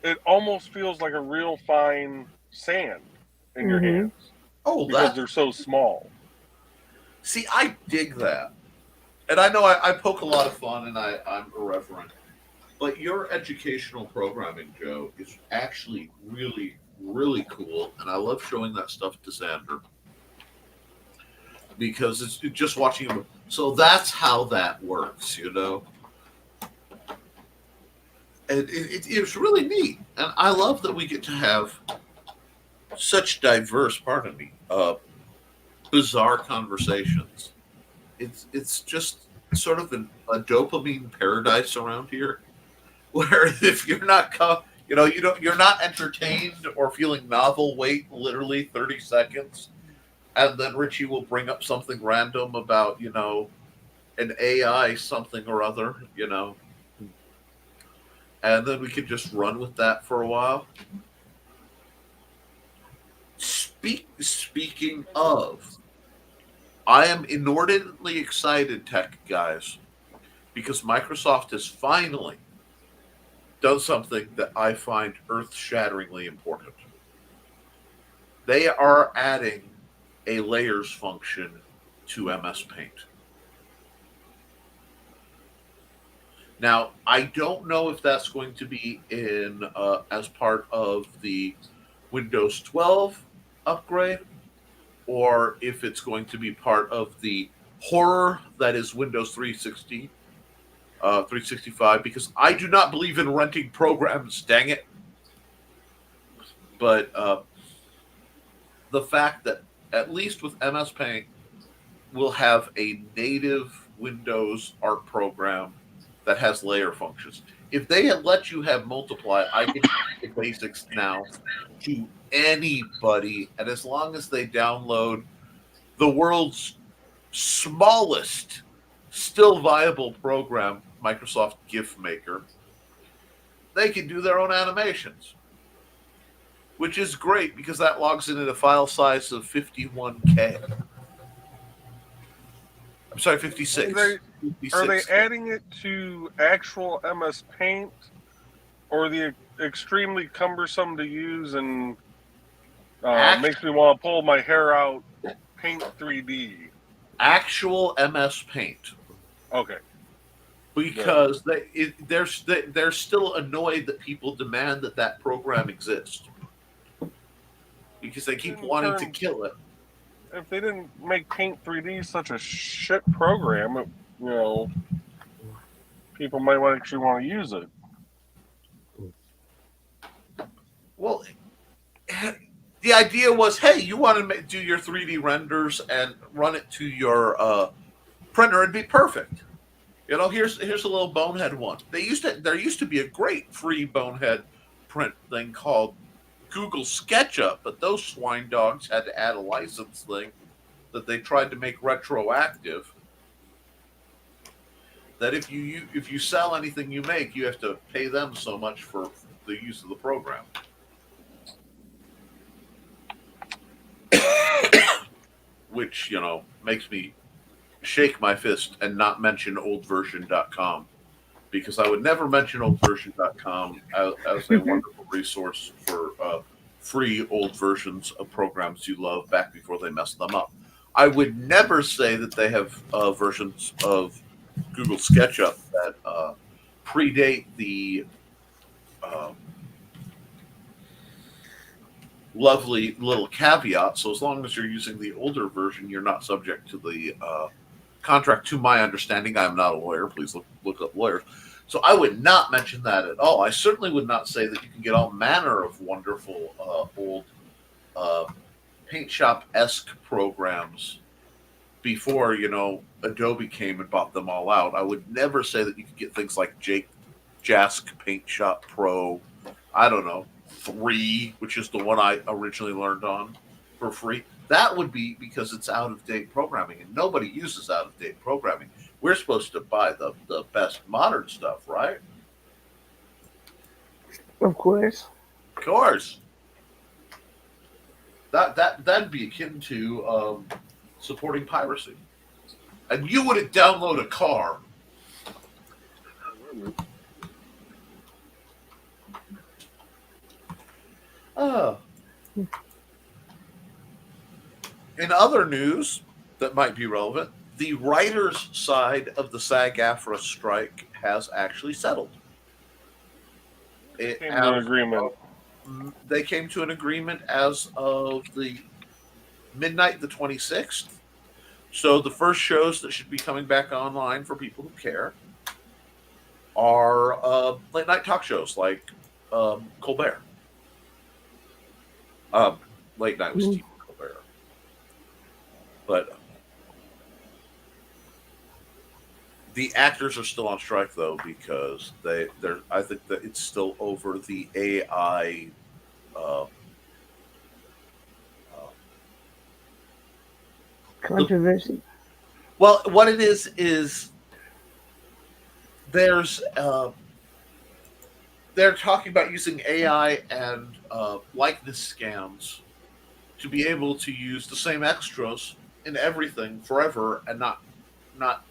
It almost feels like a real fine sand in your hands. Oh, because they're so small. See, I dig that. And I know I poke a lot of fun and I'm irreverent. But your educational programming, Joe, is actually really, really cool. And I love showing that stuff to Xander. Because it's just watching him. So that's how that works, you know? And it's really neat. And I love that we get to have such diverse, bizarre conversations. It's just sort of a dopamine paradise around here, where if you're not, you're not entertained or feeling novel, wait literally 30 seconds, and then Richie will bring up something random about an AI something or other, and then we can just run with that for a while. Speaking of, I am inordinately excited, tech guys, because Microsoft has finally done something that I find earth-shatteringly important. They are adding a layers function to MS Paint. Now, I don't know if that's going to be in as part of the Windows 12 upgrade, or if it's going to be part of the horror that is Windows 360, 365. Because I do not believe in renting programs. Dang it! But the fact that at least with MS Paint, we'll have a native Windows art program that has layer functions. If they had let you have multiply, I can teach the basics now to anybody, and as long as they download the world's smallest, still viable program, Microsoft GIF Maker, they can do their own animations, which is great because that logs in at a file size of 51K. I'm sorry, 56. Are they adding it to actual MS Paint, or the extremely cumbersome to use and makes me want to pull my hair out Paint 3D? Actual MS Paint. Okay. Because they're still annoyed that people demand that program exists. Because they keep wanting to kill it. If they didn't make Paint 3D such a shit program, people might actually want to use it. Well, the idea was, hey, you want to do your 3D renders and run it to your printer and be perfect. Here's a little bonehead one. There used to be a great free bonehead print thing called Google SketchUp, but those swine dogs had to add a license thing that they tried to make retroactive. That if you sell anything you make, you have to pay them so much for the use of the program. Which, makes me shake my fist and not mention oldversion.com, because I would never mention oldversion.com as a wonderful resource for free old versions of programs you love back before they messed them up. I would never say that they have versions of Google SketchUp that predate the lovely little caveat. So as long as you're using the older version, you're not subject to the contract. To my understanding, I'm not a lawyer. Please look up lawyers. So I would not mention that at all. I certainly would not say that you can get all manner of wonderful old paint shop-esque programs before, Adobe came and bought them all out. I would never say that you could get things like Jask Paint Shop Pro, I don't know, 3, which is the one I originally learned on, for free. That would be because it's out-of-date programming, and nobody uses out-of-date programming. We're supposed to buy the best modern stuff, right? Of course. Of course. That'd be akin to supporting piracy. And you wouldn't download a car. In other news that might be relevant, the writers' side of the SAG-AFTRA strike has actually settled. Came to an agreement. They came to an agreement as of the midnight the 26th. So the first shows that should be coming back online for people who care are late night talk shows like Colbert. Late night was Stephen Colbert. But the actors are still on strike, though, because they're. I think that it's still over the AI. Controversy. Well, what it is there's. They're talking about using AI and likeness scans to be able to use the same extras in everything forever and not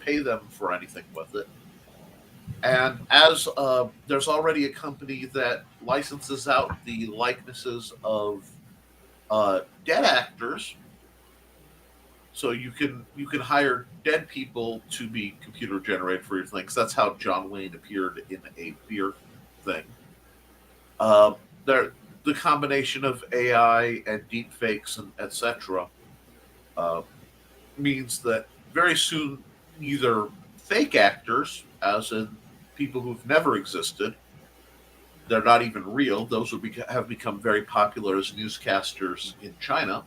pay them for anything with it. And as there's already a company that licenses out the likenesses of dead actors, So you can hire dead people to be computer generated for your things. That's how John Wayne appeared in a beer thing. Uh, there, the combination of AI and deep fakes and etc. Uh, means that very soon either fake actors, as in people who've never existed, they're not even real. Those have become very popular as newscasters in China.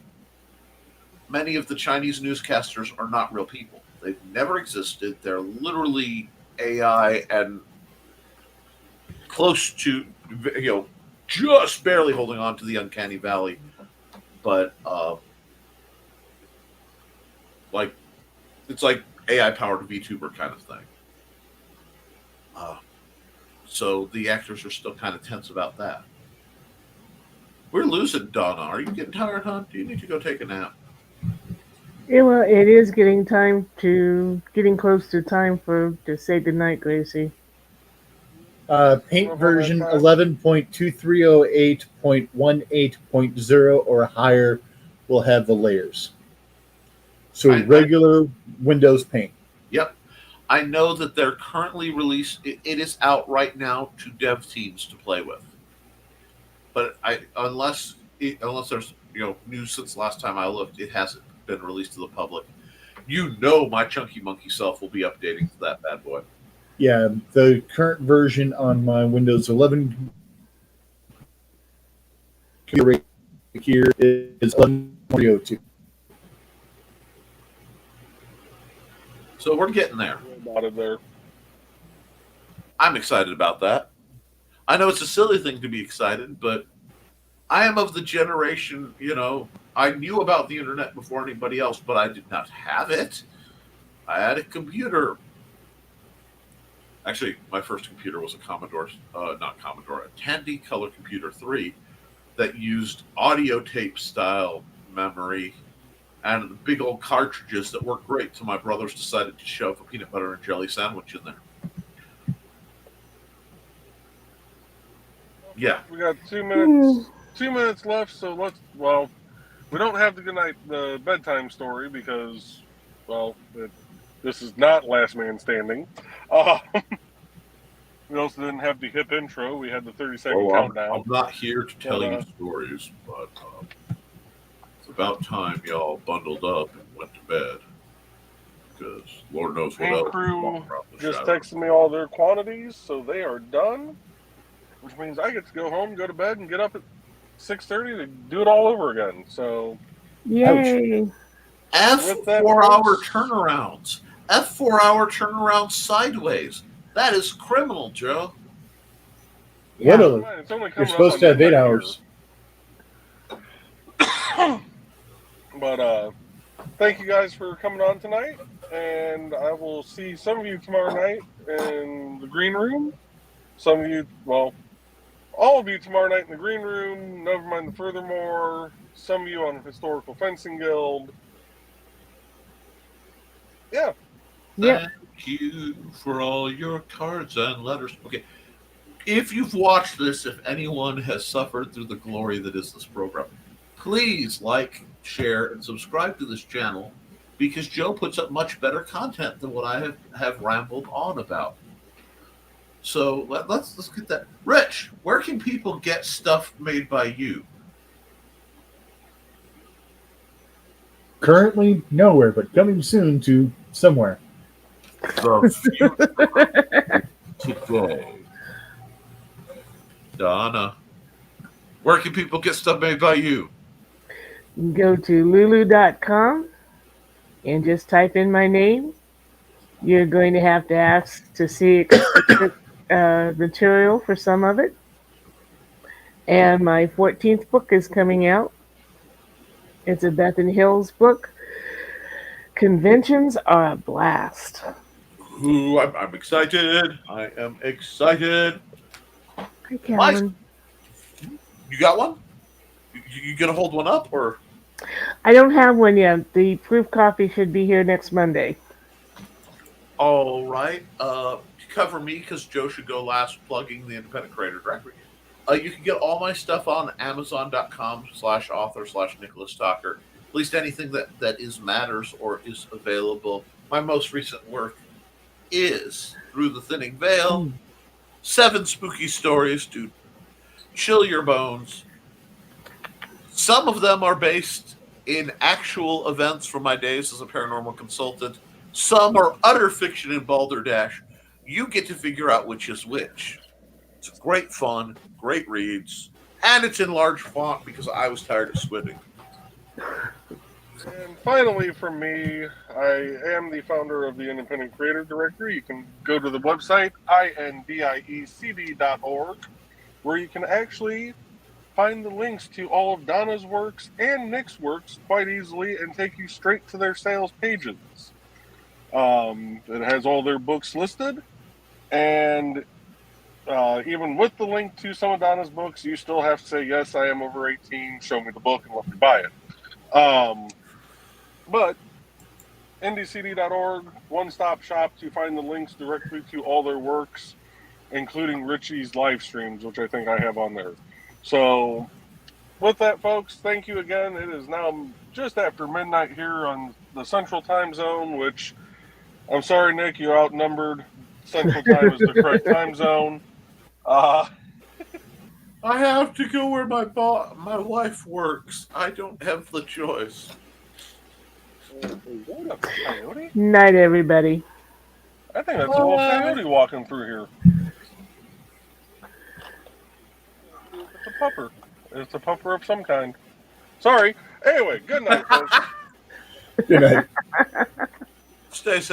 Many of the Chinese newscasters are not real people. They've never existed. They're literally AI and close to, just barely holding on to the uncanny valley. But like, it's like AI powered VTuber kind of thing. So the actors are still kind of tense about that. We're losing Donna. Are you getting tired, hon? Do you need to go take a nap? Yeah, well, it is getting close to time to say goodnight, Gracie. Paint version 11.2308.18.0 or higher will have the layers. So regular Windows Paint. Yep. I know that they're currently released. It is out right now to dev teams to play with. But unless there's news since last time I looked, it hasn't been released to the public. My Chunky Monkey self will be updating to that bad boy. Yeah, the current version on my Windows 11 here is 11.302. So we're getting there. I'm excited about that. I know it's a silly thing to be excited, but I am of the generation, I knew about the internet before anybody else, but I did not have it. I had a computer. Actually, my first computer was a Tandy Color Computer 3 that used audio tape style memory and the big old cartridges that worked great till my brothers decided to shove a peanut butter and jelly sandwich in there. Yeah. We got 2 minutes. 2 minutes left, so we don't have the bedtime story because, this is not Last Man Standing. We also didn't have the hip intro. We had the 30-second countdown. I'm not here to tell you stories, but it's about time y'all bundled up and went to bed. Because Lord knows what else. Crew just texted me all their quantities, so they are done. Which means I get to go home, go to bed, and get up at 6:30 to do it all over again. So, yay! F4-hour turnarounds. F4-hour turnarounds sideways. That is criminal, Joe. Yeah. You're supposed to have 8 hours. But thank you guys for coming on tonight, and I will see some of you tomorrow night in the green room. Some of you, all of you tomorrow night in the green room. Never mind the furthermore. Some of you on Historical Fencing Guild. Yeah. Yep. Thank you for all your cards and letters. Okay. If you've watched this, if anyone has suffered through the glory that is this program, please like, share, and subscribe to this channel because Joe puts up much better content than what I have rambled on about. So let's get that. Rich, where can people get stuff made by you? Currently nowhere, but coming soon to somewhere. Today. Donna, where can people get stuff made by you? Go to lulu.com and just type in my name. You're going to have to ask to see material for some of it. And my 14th book is coming out. It's a Beth and Hills book. Conventions are a blast. Ooh, I'm excited. I am excited. Hi, Calvin. You got one? You gonna hold one up or? I don't have one yet. The proof copy should be here next Monday. All right. To cover me, because Joe should go last plugging the Independent Creator Directory. You can get all my stuff on Amazon.com/author/Nicholas Talker. at least anything that is matters or is available. My most recent work is Through the Thinning Veil. 7 spooky stories to chill your bones. Some of them are based in actual events from my days as a paranormal consultant. Some are utter fiction in balderdash. You get to figure out which is which. It's great fun, great reads, and it's in large font because I was tired of squinting. And finally, from me, I am the founder of the Independent Creator Directory. You can go to the website, indiecd.org, where you can actually find the links to all of Donna's works and Nick's works quite easily and take you straight to their sales pages. It has all their books listed, and even with the link to some of Donna's books, you still have to say, yes, I am over 18, show me the book, and let me buy it. But indiecd.org, one-stop shop to find the links directly to all their works, including Richie's live streams, which I think I have on there. So with that, folks, thank you again. It is now just after midnight here on the Central Time Zone, which, I'm sorry, Nick, you're outnumbered. Central Time is the correct time zone. I have to go where my wife works. I don't have the choice. What a coyote? Night, everybody. I think that's a little coyote walking through here. It's a pupper. It's a pupper of some kind. Sorry. Anyway, good night, folks. Good night. Stay safe.